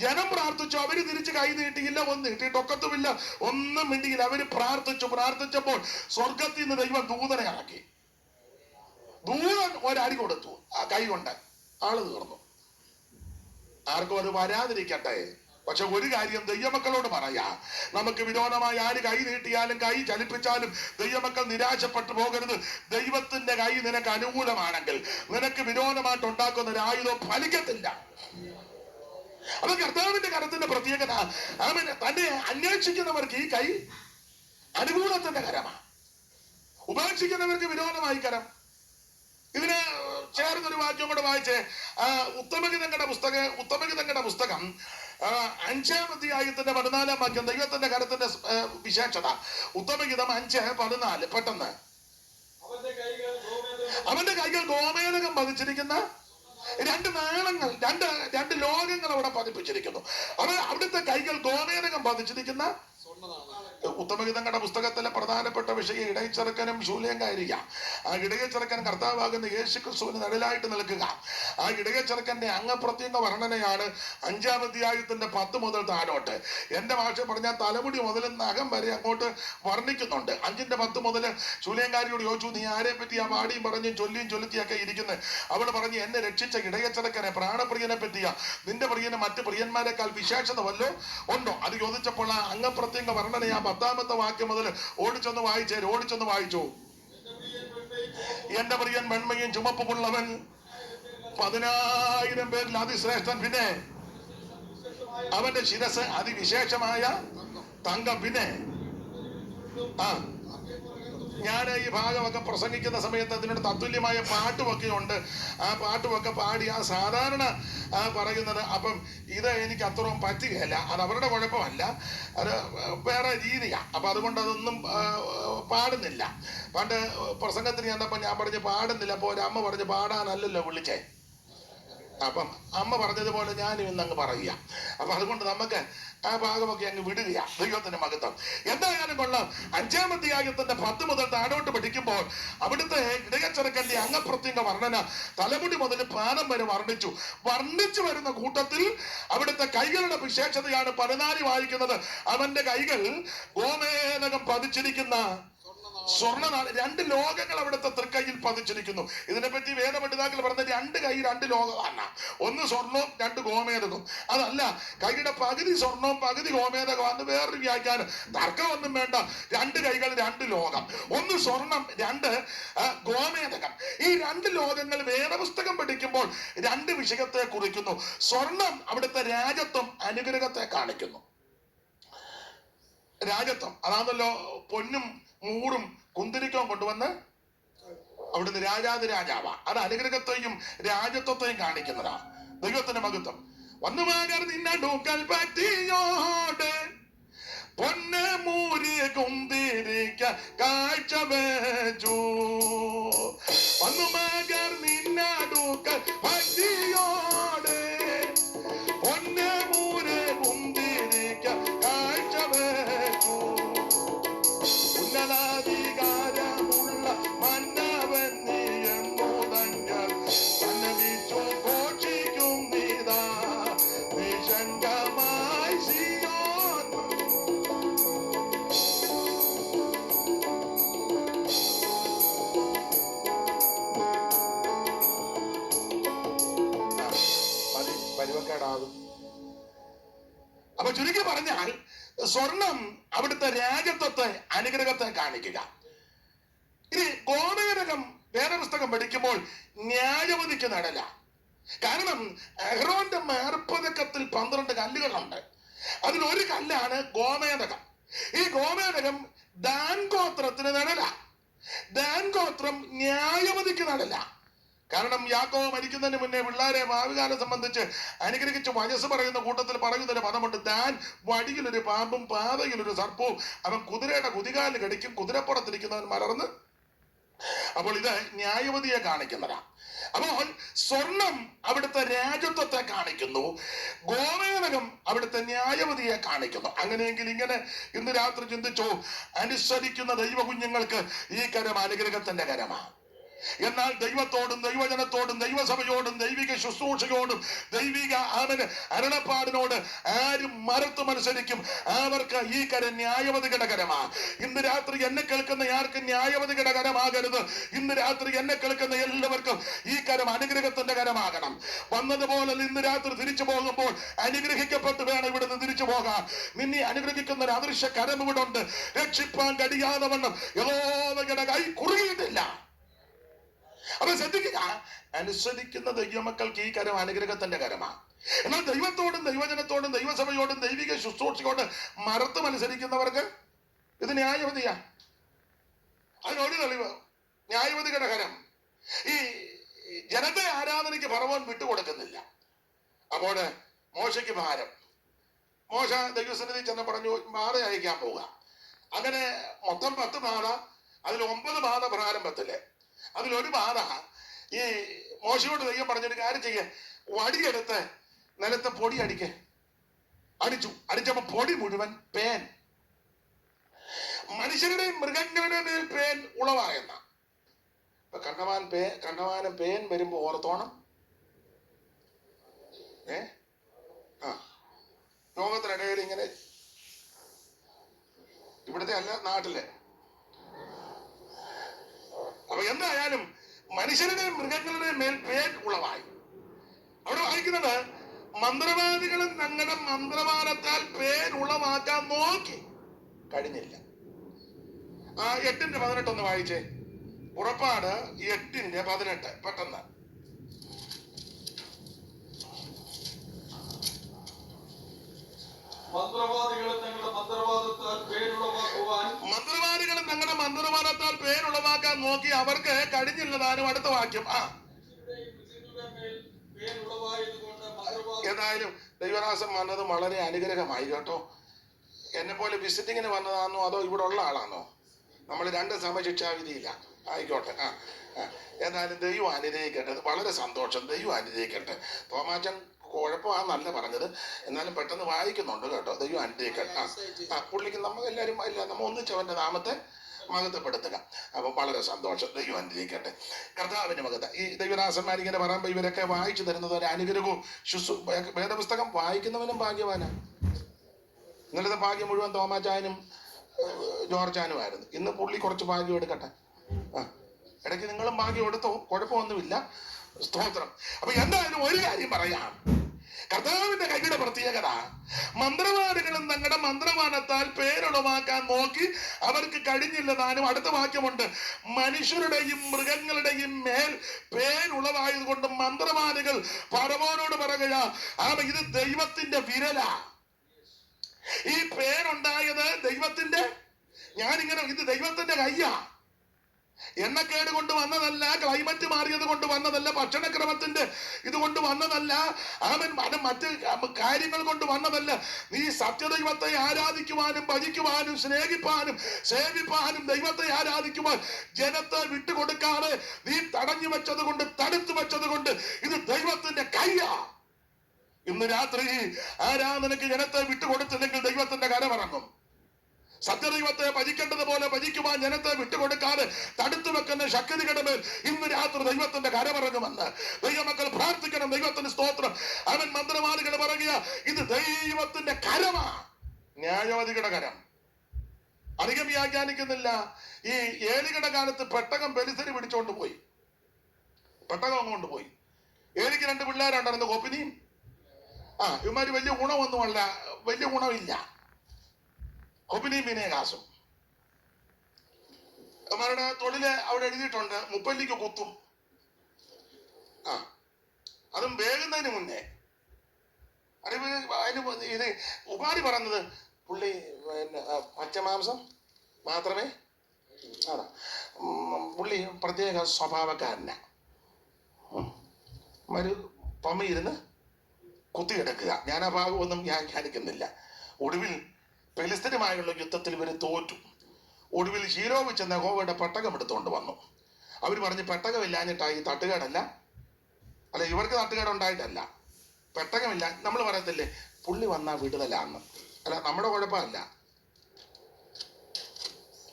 ജനം പ്രാർത്ഥിച്ചു. അവര് തിരിച്ച് കൈ നീട്ടിയില്ല, ഒന്നും നീട്ടിയിട്ടൊക്കത്തുമില്ല, ഒന്നും മിണ്ടിയില്ല. അവര് പ്രാർത്ഥിച്ചപ്പോൾ സ്വർഗത്തിൽ നിന്ന് ദൈവം ദൂതനെ ഇറക്കി. ദൂതൻ ഒരടി കൊടുത്തു ആ കൈ കൊണ്ട്. ആള് തീർന്നു. ആർക്കും അത് വരാതിരിക്കട്ടെ. പക്ഷെ ഒരു കാര്യം ദൈവമക്കളോട് പറയാ, നമുക്ക് വിരോധമായി ആര് കൈ നീട്ടിയാലും കൈ ചലിപ്പിച്ചാലും ദൈവമക്കൾ നിരാശപ്പെട്ടു പോകരുത്. ദൈവത്തിന്റെ കൈ നിനക്ക് അനുകൂലമാണെങ്കിൽ നിനക്ക് വിരോധമായിട്ട് ഉണ്ടാക്കുന്ന ഒരു ആയുധം ഫലിക്കത്തില്ല. അപ്പൊ കർത്താവിന്റെ കരത്തിന്റെ പ്രത്യേകത, തന്നെ അന്വേഷിക്കുന്നവർക്ക് ഈ കൈ അനുകൂലത്തിന്റെ കരമാണ്, ഉപേക്ഷിക്കുന്നവർക്ക് വിരോധമായി കരം. ഇതിന് ചേർന്നൊരു വാക്യം കൂടെ വായിച്ചേ. ഉത്തമഗീതങ്ങളുടെ പുസ്തകം 5-ാം അധ്യായത്തിന്റെ 14-ാം വാക്യം. ദൈവത്തിന്റെ കരത്തിന്റെ വിശേഷത. ഉത്തമഗീതം 5:14. പെട്ടെന്ന്. അവന്റെ കൈകൾ ഗോമേതകം പതിച്ചിരിക്കുന്ന 2 നാളങ്ങൾ, രണ്ട് ലോകങ്ങൾ അവിടെ പതിപ്പിച്ചിരിക്കുന്നു. അവിടുത്തെ കൈകൾ ഗോമേതകം പതിച്ചിരിക്കുന്ന. ഉത്തമഗീതങ്ങളുടെ പുസ്തകത്തിലെ പ്രധാനപ്പെട്ട വിഷയം ഇടയച്ചെറുക്കനും ശൂലേങ്കായിരിക്കാം. ആ ഇടയച്ചെറുക്കൻ കർത്താവാകുന്ന യേശു ക്രിസ്തുവിന് നിഴലായിട്ട് നിൽക്കുക. ആ ഇടയച്ചെറുക്കന്റെ അംഗപ്രത്യംഗ വർണ്ണനയാണ് 5-ാം അധ്യായത്തിന്റെ 10 മുതൽ താഴോട്ട്. എന്റെ ഭാഷ പറഞ്ഞാൽ തലമുടി മുതൽ നഖം വരെ അങ്ങോട്ട് വർണ്ണിക്കുന്നുണ്ട്. 5-10 മുതൽ ശൂലേങ്കാരിയോട് ചോദിച്ചു, നീ ആരെ പറ്റി ആ വാടിയും പറഞ്ഞും ചൊല്ലിയും ചൊല്ലുത്തിയൊക്കെ ഇരിക്കുന്നത്? അവൾ പറഞ്ഞു, എന്നെ രക്ഷിച്ച ഇടയച്ചെറുക്കനെ, പ്രാണപ്രിയനെ പറ്റിയാ. നിന്റെ പ്രിയന് മറ്റ് പ്രിയന്മാരെക്കാൾ വിശേഷത വല്ലോ ഉണ്ടോ? അത് ചോദിച്ചപ്പോൾ ആ അംഗപ്രത്യംഗ വർണ്ണനയാ 10-ാമത്തെ വാക്യം മുതൽ ഓടിച്ചൊന്ന് വായിച്ചു. എന്റെ പ്രിയൻ വെണ്മയും ചുമപ്പുമുള്ളവൻ, 10,000 പേരിൽ അതിശ്രേഷ്ഠൻ. പിന്നെ അവന്റെ ശിരസ് അതിവിശേഷമായ തങ്കം. പിന്നെ ഞാൻ ഈ ഭാഗമൊക്കെ പ്രസംഗിക്കുന്ന സമയത്ത് അതിനോട് തത്തുല്യമായ പാട്ടുമൊക്കെ ഉണ്ട്. ആ പാട്ടുമൊക്കെ പാടി ആ സാധാരണ പറയുന്നത്. അപ്പം ഇത് എനിക്ക് അത്രയും പറ്റുകയല്ല. അത് അവരുടെ കുഴപ്പമല്ല, അത് വേറെ രീതിയാണ്. അപ്പം അതുകൊണ്ട് അതൊന്നും പാടുന്നില്ല. പണ്ട് പ്രസംഗത്തിന് ചെന്നപ്പോൾ ഞാൻ പറഞ്ഞ് പാടുന്നില്ല. അപ്പോൾ ഒരു അമ്മ പറഞ്ഞ് പാടാനല്ലല്ലോ വിളിച്ചേ. അപ്പം അമ്മ പറഞ്ഞതുപോലെ ഞാനും ഇന്നങ്ങ് പറയുക. അപ്പം അതുകൊണ്ട് നമുക്ക് ആ ഭാഗമൊക്കെ അങ്ങ് വിടുക. ദൈവത്തിന്റെ മഹത്വം. എന്തായാലും കൊള്ളാം. 5-ാം അധ്യായത്തിന്റെ 10 മുതൽ താഴോട്ട് പഠിക്കുമ്പോൾ അവിടുത്തെ ഇടയച്ചെറുക്കന്റെ അംഗപ്രത്യംഗ വർണ്ണന തലമുടി മുതൽ പാദം വരെ വർണ്ണിച്ചു വരുന്ന കൂട്ടത്തിൽ അവിടുത്തെ കൈകളുടെ വിശേഷതയാണ് 14 വായിക്കുന്നത്. അവന്റെ കൈകൾ ഗോമേതകം പതിച്ചിരിക്കുന്ന സ്വർണ്ണനാണ്. 2 ലോകങ്ങൾ അവിടുത്തെ തൃക്കൈയിൽ പതിച്ചിരിക്കുന്നു. ഇതിനെപ്പറ്റി വേദപണ്ഡിതാക്കൾ പറഞ്ഞ 2 കൈ 2 ലോകമാണ്. ഒന്ന് സ്വർണവും 2 ഗോമേതകവും. അതല്ല, കൈയുടെ പകുതി സ്വർണവും പകുതി ഗോമേതകമാണ് വേറൊരു വ്യാഖ്യാനം. തർക്കമൊന്നും വേണ്ട. 2 കൈകൾ 2 ലോകം. ഒന്ന് സ്വർണം, 2 ഗോമേതകം. ഈ 2 ലോകങ്ങൾ വേദപുസ്തകം പഠിക്കുമ്പോൾ 2 വിഷയത്തെ കുറിക്കുന്നു. സ്വർണം അവിടുത്തെ രാജത്വം, അനുഗ്രഹത്തെ കാണിക്കുന്നു. രാജത്വം അതാണല്ലോ പൊന്നും മൂറും കുന്തിരിക്കവും കൊണ്ടുവന്ന് അവിടുന്ന് രാജാവാ. അത് അനുഗ്രഹത്തെയും രാജത്വത്തെയും കാണിക്കുന്നതാ. ദൈവത്തിന്റെ മഹത്വം. വന്നുമാകർ നിന്നൂക്കൽ പറ്റിയോട് പൊന്ന് മൂരി കുന്തിരിക്ക കാഴ്ച വെച്ചു. വന്നുമാകർ നിന്നൂക്കൽ പറ്റിയോട് പൊന്ന് മൂരി കുന്തിരിക്ക കാഴ്ച വെച്ചു. ഉന്നതാധികാരമുള്ള മന്നവൻ നീ എന്നുതങ്ങൾ സന്നമിച്ചു ഘോഷിക്കും നീതാ നിശങ്കമായി സിയോൻ. പരിവക്കേടാകും. അപ്പൊ ചുരുക്കി പറഞ്ഞാൽ സ്വർണം അവിടുത്തെ രാജത്വത്തെ, അനുഗ്രഹത്തെ കാണിക്കുക. ഇനി ഗോമേതകം വേദപുസ്തകം പഠിക്കുമ്പോൾ ന്യായവതിക്ക് നടല. കാരണം അഹ്റോന്റെ മാർപ്പതക്കത്തിൽ 12 കല്ലുകളുണ്ട്. അതിലൊരു കല്ലാണ് ഗോമേതകം. ഈ ഗോമേതകം ദാൻ ഗോത്രത്തിന് നടല. ദാൻ ഗോത്രം ന്യായവതിക്ക് നടല. കാരണം യാക്കോബ് മരിക്കുന്നതിന് മുന്നേ പിള്ളേരെ ഭാവികാലം സംബന്ധിച്ച് അനുഗ്രഹിച്ച് വയസ്സ് പറയുന്ന കൂട്ടത്തിൽ പറയുന്നൊരു പദമുണ്ട്. ദാൻ വടിയിലൊരു പാമ്പും പാതയിലൊരു സർപ്പവും, അവൻ കുതിരയുടെ കുതികാലിൽ കടിക്കും, കുതിരപ്പുറത്തിരിക്കുന്നവൻ മലർന്ന്. അപ്പോൾ ഇത് ന്യായവതിയെ കാണിക്കുന്നതാ. അപ്പോൾ സ്വർണം അവിടുത്തെ രാജത്വത്തെ കാണിക്കുന്നു, ഗോമേതകം അവിടുത്തെ ന്യായവതിയെ കാണിക്കുന്നു. അങ്ങനെയെങ്കിൽ ഇങ്ങനെ ഇന്ന് രാത്രി ചിന്തിച്ചു, അനുസരിക്കുന്ന ദൈവ കുഞ്ഞുങ്ങൾക്ക് ഈ കരം അനുഗ്രഹത്തിന്റെ കരമാണ്. എന്നാൽ ദൈവത്തോടും ദൈവജനത്തോടും ദൈവസഭയോടും ദൈവിക ശുശ്രൂഷയോടും ദൈവിക അരുളപ്പാടിനോട് ആരും മറുത്തു മത്സരിക്കും. അവർക്ക് ഈ കരം ന്യായവതികളുടെ കരമാണ്. ഇന്ന് രാത്രി എന്നെ കേൾക്കുന്ന ആർക്കും ന്യായവതികളുടെ കരമാകരുത്. ഇന്ന് രാത്രി എന്നെ കേൾക്കുന്ന എല്ലാവർക്കും ഈ കരം അനുഗ്രഹത്തിന്റെ കരമാകണം. വന്നതുപോലെ ഇന്ന് രാത്രി തിരിച്ചു പോകുമ്പോൾ അനുഗ്രഹിക്കപ്പെട്ട് വേണം ഇവിടുന്ന് തിരിച്ചു പോകാൻ. നിന്നെ അനുഗ്രഹിക്കുന്ന ഒരു അദൃശ്യ കരം ഇവിടെ ഉണ്ട്. രക്ഷിപ്പാൻ കഴിയാതെ വണ്ണം യഹോവയുടെ കൈ കുറുകിയിട്ടില്ല. അപ്പൊ ശ്രദ്ധിക്കുക, അനുസരിക്കുന്ന ദൈവമക്കൾക്ക് ഈ കരം അനുഗ്രഹത്തിന്റെ കരമാണ്. എന്നാൽ ദൈവത്തോടും ദൈവജനത്തോടും ദൈവസഭയോടും ദൈവിക ശുശ്രൂഷയോട് മറുത്ത് മത്സരിക്കുന്നവർക്ക് ഇത് ന്യായവതിയാ. അതിനൊരു തെളിവ് ന്യായവതികളുടെ കരം. ഈ ജനത്തെ ആരാധനയ്ക്ക് ഫറവോൻ വിട്ടുകൊടുക്കുന്നില്ല. അപ്പോൾ മോശയ്ക്ക് ഭാരം. മോശ ദൈവസന്നിധി ചെന്ന് പറഞ്ഞു ബാധ അയക്കാൻ പോവുക. അങ്ങനെ മൊത്തം 10 ബാധ. അതിൽ 9 ബാധ പ്രാരംഭത്തില്. അതിലൊരു ബാധ ഈ മോശയോട് ദൈവം പറഞ്ഞൊരു കാര്യം ചെയ്യേ, വടിയെടുത്ത് നിലത്തെ പൊടി അടിച്ചപ്പോ പൊടി മുഴുവൻ പേൻ. മനുഷ്യരുടെയും മൃഗങ്ങളുടെയും മേൽ പേൻ ഉളവായെന്ന. കണ്ടമാനം പേൻ വരുമ്പോ ഓർത്തോണം. ലോകത്തിനിടയിൽ ഇങ്ങനെ, ഇവിടുത്തെ അല്ല, നാട്ടിലെ. അപ്പൊ എന്തായാലും മനുഷ്യരുടെയും മൃഗങ്ങളുടെയും മേൽ പേൻ ഉളവായി. അവിടെ വായിക്കുന്നത് മന്ത്രവാദികളും തങ്ങളുടെ മന്ത്രവാദത്താൽ പേൻ ഉളവാക്കാൻ നോക്കി, കഴിഞ്ഞില്ല. 8:18 ഒന്ന് വായിച്ചേ. പുറപ്പാട് 8:18 പെട്ടെന്ന്. മന്ത്രവാദികളും തങ്ങളുടെ മന്ത്രവാദത്താൽ പേരുളവാക്കാൻ നോക്കി അവർക്ക് കഴിഞ്ഞില്ലതാനും. അടുത്ത വാക്യം. ഏതായാലും ദൈവദാസൻ വന്നത് വളരെ അനുഗ്രഹമായി കേട്ടോ. എന്നെ പോലെ വിസിറ്റിങ്ങിന് വന്നതാണോ അതോ ഇവിടെ ഉള്ള ആളാണോ? നമ്മൾ രണ്ട് സമശിക്ഷാവിധിയില്ല. ആയിക്കോട്ടെ. ഏതായാലും ദൈവം അനുഗ്രഹിക്കട്ടെ. വളരെ സന്തോഷം. ദൈവം അനുഗ്രഹിക്കട്ടെ. തോമാച്ചൻ കുഴപ്പമാണെന്നല്ല പറഞ്ഞത്, എന്നാലും പെട്ടെന്ന് വായിക്കുന്നുണ്ട് കേട്ടോ. ദൈവം അനുഗ്രഹിക്കട്ടെ. പുള്ളിക്ക് നമ്മളെല്ലാവരും ഇല്ല, നമ്മൾ ഒന്നിച്ചവന്റെ നാമത്തെ മഹത്വപ്പെടുത്തുക. അപ്പൊ വളരെ സന്തോഷം. ദൈവം അനുഗ്രഹിക്കട്ടെ. കർത്താവിന്റെ മഹത്വം. ഈ ദൈവദാസന്മാർ ഇങ്ങനെ പറയുമ്പോൾ ഇവരൊക്കെ വായിച്ചു തരുന്നത് ഒരു അനുഗ്രഹവും വേദപുസ്തകം വായിക്കുന്നവനും ഭാഗ്യവാനാണ്. ഇന്നലത്തെ ഭാഗ്യം മുഴുവൻ തോമാച്ചാനും ജോർജാനുമായിരുന്നു. ഇന്ന് പുള്ളി കുറച്ച് ഭാഗ്യം എടുക്കട്ടെ. ഇടയ്ക്ക് നിങ്ങളും ഭാഗ്യം എടുത്തോ, കുഴപ്പമൊന്നുമില്ല. സ്തോത്രം. അപ്പൊ എന്തായാലും ഒരു കാര്യം പറയാം. കർത്താവിന്റെ കൈയുടെ പ്രത്യേകത, മന്ത്രവാദികളും തങ്ങളുടെ മന്ത്രവാദത്താൽ പേരുളവാക്കാൻ നോക്കി അവർക്ക് കഴിഞ്ഞില്ലതാനും. അടുത്ത വാക്യമുണ്ട്, മനുഷ്യരുടെയും മൃഗങ്ങളുടെയും മേൽ പേരുളവായത് കൊണ്ട് മന്ത്രവാദികൾ ഫറവോനോട് പറയുക, ഇത് ദൈവത്തിന്റെ വിരലാ. ഈ പേരുണ്ടായത് ദൈവത്തിന്റെ, ഞാനിങ്ങനെ ഇത് ദൈവത്തിന്റെ കയ്യാ. എണ്ണക്കേട് കൊണ്ട് വന്നതല്ല, ക്ലൈമറ്റ് മാറിയത് കൊണ്ട് വന്നതല്ല, ഭക്ഷണക്രമത്തിന്റെ ഇതുകൊണ്ട് വന്നതല്ല, മറ്റ് കാര്യങ്ങൾ കൊണ്ട് വന്നതല്ല. നീ സത്യദൈവത്തെ ആരാധിക്കുവാനും ഭജിക്കുവാനും സ്നേഹിപ്പാനും സേവിപ്പാനും ദൈവത്തെ ആരാധിക്കുവാൻ ജനത്തെ വിട്ടുകൊടുക്കാതെ നീ തടഞ്ഞു വെച്ചത് കൊണ്ട്, തടുത്തു വെച്ചത് കൊണ്ട് ഇത് ദൈവത്തിന്റെ കയ്യാ. ഇന്ന് രാത്രി ആരാധനയ്ക്ക് ജനത്തെ വിട്ടുകൊടുത്തില്ലെങ്കിൽ ദൈവത്തിന്റെ കരമിറങ്ങും. സത്യദൈവത്തെ ഭജിക്കേണ്ടതുപോലെ ഭജിക്കുവാൻ ജനത്തെ വിട്ടുകൊടുക്കാതെ തടുത്തു വെക്കുന്ന ശക്തികളുടെ മേൽ ഇന്ന് രാത്രി ദൈവത്തിന്റെ കരമിറങ്ങുമെന്ന് ദൈവമക്കൾ പ്രാർത്ഥിക്കണം. ദൈവത്തിന് സ്തോത്രം. അവൻ മന്ത്രവാദികൾ പറയുക, ഇത് ദൈവത്തിന്റെ കരമാ, ന്യായവാദികളുടെ കരം. അധികം വ്യാഖ്യാനിക്കുന്നില്ല. ഈ ഏലികളുടെ കാലത്ത് പെട്ടകം ബലിസരി പിടിച്ചോണ്ട് പോയി, പെട്ടകം കൊണ്ടുപോയി. ഏലിക്ക് 2 പിള്ളേരുണ്ടായിരുന്നു, കൊപ്പിനിയും. ഇവന്മാര് വലിയ ഗുണമൊന്നുമല്ല, വലിയ ഗുണമില്ല. കൊപ്പിനിയും വിനയകാസും. അവരുടെ തൊഴില് അവിടെ എഴുതിയിട്ടുണ്ട്, മുപ്പല്ലിക്ക് കുത്തും. അതും വേകുന്നതിന് മുന്നേ. അതിന് ഇത് ഉപാധി പറഞ്ഞത് പുള്ളി പച്ചമാംസം മാത്രമേ പുള്ളി പ്രത്യേക സ്വഭാവക്കാരനാ. ഒരു പമ്മയിരുന്ന് കുത്തിയെടുക്കുക. ഞാൻ ആ ഭാഗമൊന്നും വ്യാഖ്യാനിക്കുന്നില്ല. ഒടുവിൽ ഫെലിസ്തീനുമായുള്ള യുദ്ധത്തിൽ ഇവർ തോറ്റു. ഒടുവിൽ ശീലോവിൽ ചെന്ന യഹോവയുടെ പെട്ടകം എടുത്തുകൊണ്ട് വന്നു. അവർ പറഞ്ഞ് പെട്ടകമില്ലാഞ്ഞിട്ടായി, തട്ടുകേടല്ല, അല്ല ഇവർക്ക് തട്ടുകേടുണ്ടായിട്ടല്ല, പെട്ടകമില്ല. നമ്മൾ പറയത്തില്ലേ പുള്ളി വന്നാ വിടുതലാന്ന്, അല്ല നമ്മുടെ കുഴപ്പമല്ല.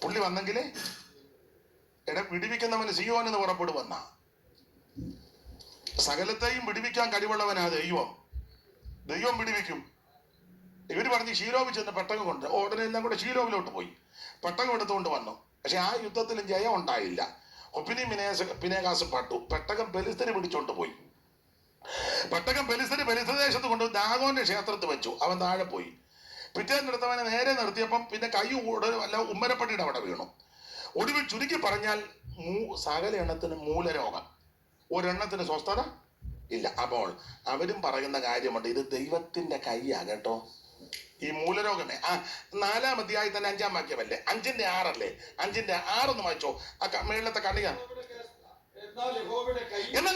പുള്ളി വന്നെങ്കിലേ വിടിവിക്കുന്നവന് സിയോനെന്ന് പുറപ്പെടുവന്ന. സകലത്തെയും വിടിവിക്കാൻ കഴിവുള്ളവനാ ദൈവം. ദൈവം വിടിവിക്കും. ഇവര് പറഞ്ഞ് ശീലോവിൽ ചെന്ന് പെട്ടകം കൊണ്ട്, ഉടനെ എല്ലാം കൂടെ ശീലോവിലോട്ട് പോയി പെട്ടകം എടുത്തുകൊണ്ട് വന്നു. പക്ഷെ ആ യുദ്ധത്തിലും ജയം ഉണ്ടായില്ല. ഒപ്പിനിയും പിനേകാസും പട്ടു. പെട്ടകം ബലിസ്തര് പിടിച്ചോണ്ട് പോയി. പെട്ടകം ബലിസ്തദേശത്ത് കൊണ്ട് ദാഗോന്റെ ക്ഷേത്രത്തിൽ വെച്ചു. അവൻ താഴെ പോയി. പിറ്റേന്നെടുത്തവനെ നേരെ നിർത്തിയപ്പം പിന്നെ കൈ അല്ല ഉമ്മരപ്പട്ടിയുടെ അവിടെ വീണു. ഒടുവിൽ ചുരുക്കി പറഞ്ഞാൽ സകല എണ്ണത്തിന് മൂലരോഗം, ഒരെണ്ണത്തിന് സ്വസ്ഥത ഇല്ല. അപ്പോൾ അവരും പറയുന്ന കാര്യമുണ്ട്, ഇത് ദൈവത്തിന്റെ കൈയാ കേട്ടോ. ഈ മൂലരോഗമേ 4-ാം അധ്യായത്തിൽ തന്നെ 5-ാം വാക്യമല്ലേ, 5:6 5:6 വായിച്ചോ. ആ മേളത്തെ കണിക. എന്നാൽ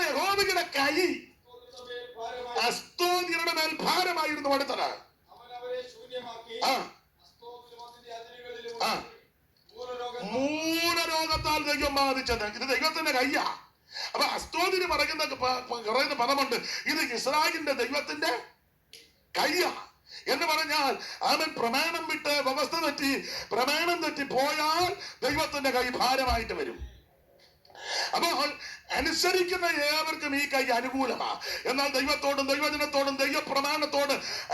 യഹോവയുടെ കൈ അസ്തോദ്യരുടെ മേൽ ഭാരമായിരുന്നു അടുത്തത്. മൂലരോഗത്താൽ ദൈവം ബാധിച്ചത്. ഇത് ദൈവത്തിന്റെ കയ്യാ. അപ്പൊ അസ്തോദിന് പറയുന്ന പദമുണ്ട്, ഇത് ഇസ്രായേലിന്റെ ദൈവത്തിന്റെ കയ്യാ എന്ന് പറഞ്ഞാൽ അവൻ പ്രമാണം വിട്ട് വ്യവസ്ഥ തെറ്റി പ്രമാണം തെറ്റി പോയാൽ ദൈവത്തിന്റെ കൈ ഭാരമായിട്ട് വരും. അപ്പോൾ അനുസരിക്കുന്ന ഏവർക്കും ഈ കൈ അനുകൂലമാ. എന്നാൽ ദൈവത്തോടും ദൈവജനത്തോടും ദൈവപ്രമാണത്തോട്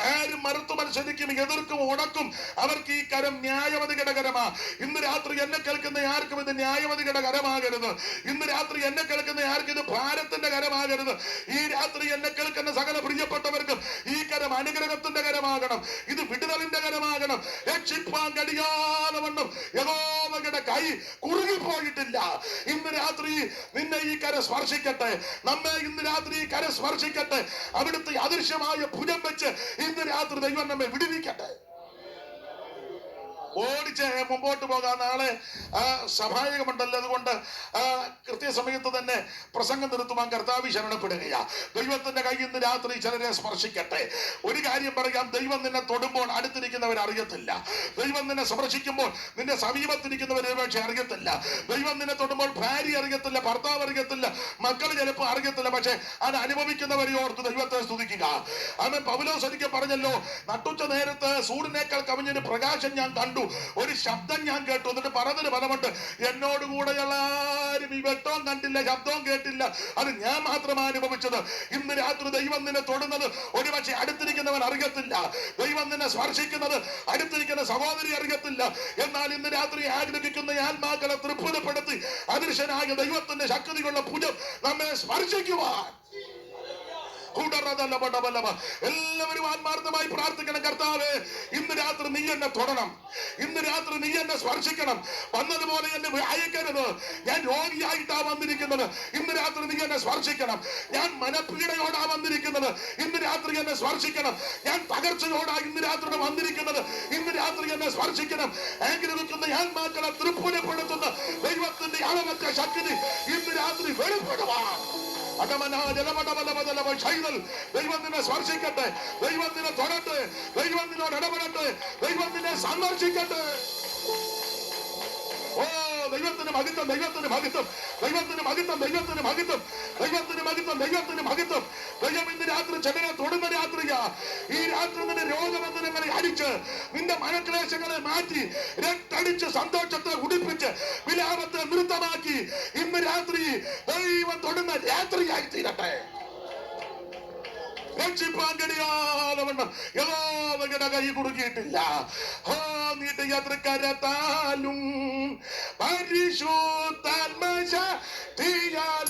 ആരും മറുത്തു മത്സരിക്കും, എതിർക്കും, ഉടക്കും അവർക്ക് ഈ കരം ന്യായവതികളുടെ കരമാ. ഇന്ന് രാത്രി എന്നെ കേൾക്കുന്ന ആർക്കും ഇത് ന്യായവതികളുടെ കരമാകരുത്. ഇന്ന് രാത്രി എന്നെ കേൾക്കുന്ന ആർക്കും ഇത് ഭാരത്തിന്റെ കരമാകരുത്. ഈ രാത്രി എന്നെ കേൾക്കുന്ന സകല പ്രിയപ്പെട്ടവർക്കും ഈ കരം അനുഗ്രഹത്തിന്റെ കരമാകണം. ഇത് വിടുതലിന്റെ കരമാകണം. രക്ഷിപ്പാൻ കഴിയാതെ വണ്ണം യഹോവയുടെ കൈ കുറുകിപ്പോയിട്ടില്ല. ഇന്ന് രാത്രി നിന്നെ ഈ കര സ്പർശിക്കട്ടെ, നമ്മെ ഇന്ന് രാത്രി ഈ കര സ്പർശിക്കട്ടെ. അവിടുത്തെ അദൃശ്യമായ ഭുജം വെച്ച് ഇന്ന് രാത്രി ദൈവം നമ്മെ വിടുവിക്കട്ടെ. ഓടിച്ച് മുമ്പോട്ട് പോകാൻ. നാളെ സഭായകമുണ്ടല്ലോ, അതുകൊണ്ട് കൃത്യസമയത്ത് തന്നെ പ്രസംഗം നിർത്തുവാൻ കർത്താവ് ശരണപ്പെടുകയാ. ദൈവത്തിന്റെ കയ്യിൽ നിന്ന് രാത്രി ചിലരെ സ്പർശിക്കട്ടെ. ഒരു കാര്യം പറയാം, ദൈവം നിന്നെ തൊടുമ്പോൾ അടുത്തിരിക്കുന്നവർ അറിയത്തില്ല. ദൈവം നിന്നെ സ്പർശിക്കുമ്പോൾ നിന്റെ സമീപത്തിരിക്കുന്നവരെ പക്ഷെ അറിയത്തില്ല. ദൈവം നിന്നെ തൊടുമ്പോൾ ഭാര്യ അറിയത്തില്ല, ഭർത്താവ് അറിയത്തില്ല, മക്കൾ ചിലപ്പോൾ അറിയത്തില്ല. പക്ഷെ അത് അനുഭവിക്കുന്നവരെ ഓർത്ത് ദൈവത്തെ സ്തുതിക്കുക. അവൻ പൗലോസ് ഒരിക്കൽ പറഞ്ഞല്ലോ, നട്ടുച്ച നേരത്ത് സൂര്യനേക്കാൾ കവിഞ്ഞൊരു പ്രകാശം ഞാൻ കണ്ടു, ഒരു ശബ്ദം ഞാൻ കേട്ടു. എന്നിട്ട് പറഞ്ഞതിന് ഫലമുണ്ട്, എന്നോടുകൂടെയുള്ള ആരും ഈ വെട്ടവും കണ്ടില്ല, ശബ്ദവും കേട്ടില്ല, അത് ഞാൻ മാത്രമാണ് അനുഭവിച്ചത്. ഇന്ന് രാത്രി ദൈവം നിന്നെ തൊടുന്നത് ഒരുപക്ഷെ അടുത്തിരിക്കുന്നവൻ അറിയത്തില്ല. ദൈവം നിന്നെ സ്പർശിക്കുന്നത് അടുത്തിരിക്കുന്ന സഹോദരി അറിയത്തില്ല. എന്നാൽ ഇന്ന് രാത്രി ആഗ്രഹിക്കുന്ന ആത്മാക്കളെ തൃപ്തിപ്പെടുത്തി അദൃശ്യനായ ദൈവത്തിന്റെ ശക്തിയുള്ള ഭുജം നമ്മെ സ്പർശിക്കുവാൻ. എല്ലാവരും ആത്മാർത്ഥമായി പ്രാർത്ഥിക്കണം. കർത്താവേ, ഇന്ന് രാത്രി നീ എന്നെ തൊടണം, ഇന്ന് രാത്രി നീ എന്നെ സ്പർശിക്കണം. വന്നതുപോലെ എന്നെ അയക്കരുത്. ഞാൻ രോഗിയായിട്ടാ വന്നിരിക്കുന്നത്, ഇന്ന് രാത്രി നീ എന്നെ സ്പർശിക്കണം. ഞാൻ മനപ്പീഡയോടാ വന്നിരിക്കുന്നത്, ഇന്ന് രാത്രി എന്നെ സ്പർശിക്കണം. ഞാൻ തകർച്ചയോടാ ഇന്ന് രാത്രി വന്നിരിക്കുന്നത്, ഇന്ന് രാത്രി എന്നെ സ്പർശിക്കണം. ആഗ്രഹിക്കുന്ന ആത്മാക്കളെ തൃപ്തിപ്പെടുത്തുന്ന ദൈവത്തിന്റെ അളവറ്റ ശക്തി ഇന്ന് രാത്രി വെളിപ്പെടുവാൻ. ദൈവം നിന്നെ സ്പർശിക്കട്ടെ, ദൈവം നിന്നെ തൊടട്ടെ, ദൈവം നിന്നോട് ഇടപെടട്ടെ, ദൈവം നിന്നെ സന്ദർശിക്കട്ടെ. ഓ, ദൈവത്തിന് മഹത്വം, ദൈവത്തിന് മഹത്വം, ദൈവത്തിന് മഹത്വം, ദൈവത്തിന് മഹത്വം, ദൈവത്തിന് മഹത്വം, ദൈവത്തിന് മഹത്വം. ദൈവം ഇന്ന് രാത്രി ചിലരെ തൊടുന്ന രാത്രിയാ. ഈ രാത്രി നിന്റെ രോഗബന്ധനങ്ങളെ അടിച്ച്, നിന്റെ മനക്ലേശങ്ങളെ മാറ്റി, രട്ടടിച്ച് സന്തോഷത്തെ ഉടിപ്പിച്ച് വിലാപത്തെ നൃത്തമാക്കി ഇന്ന് രാത്രി ദൈവം തൊടുന്ന രാത്രിയായി തീരട്ടെ. രക്ഷിപ്പാൻ കഴിയാതെ വണ്ണം യഹോവയുടെ കൈ കുടുക്കിയിട്ടില്ല. നീട്ടിയ തൃക്കരത്താലും പരിശുദ്ധാത്മശക്തിയാൽ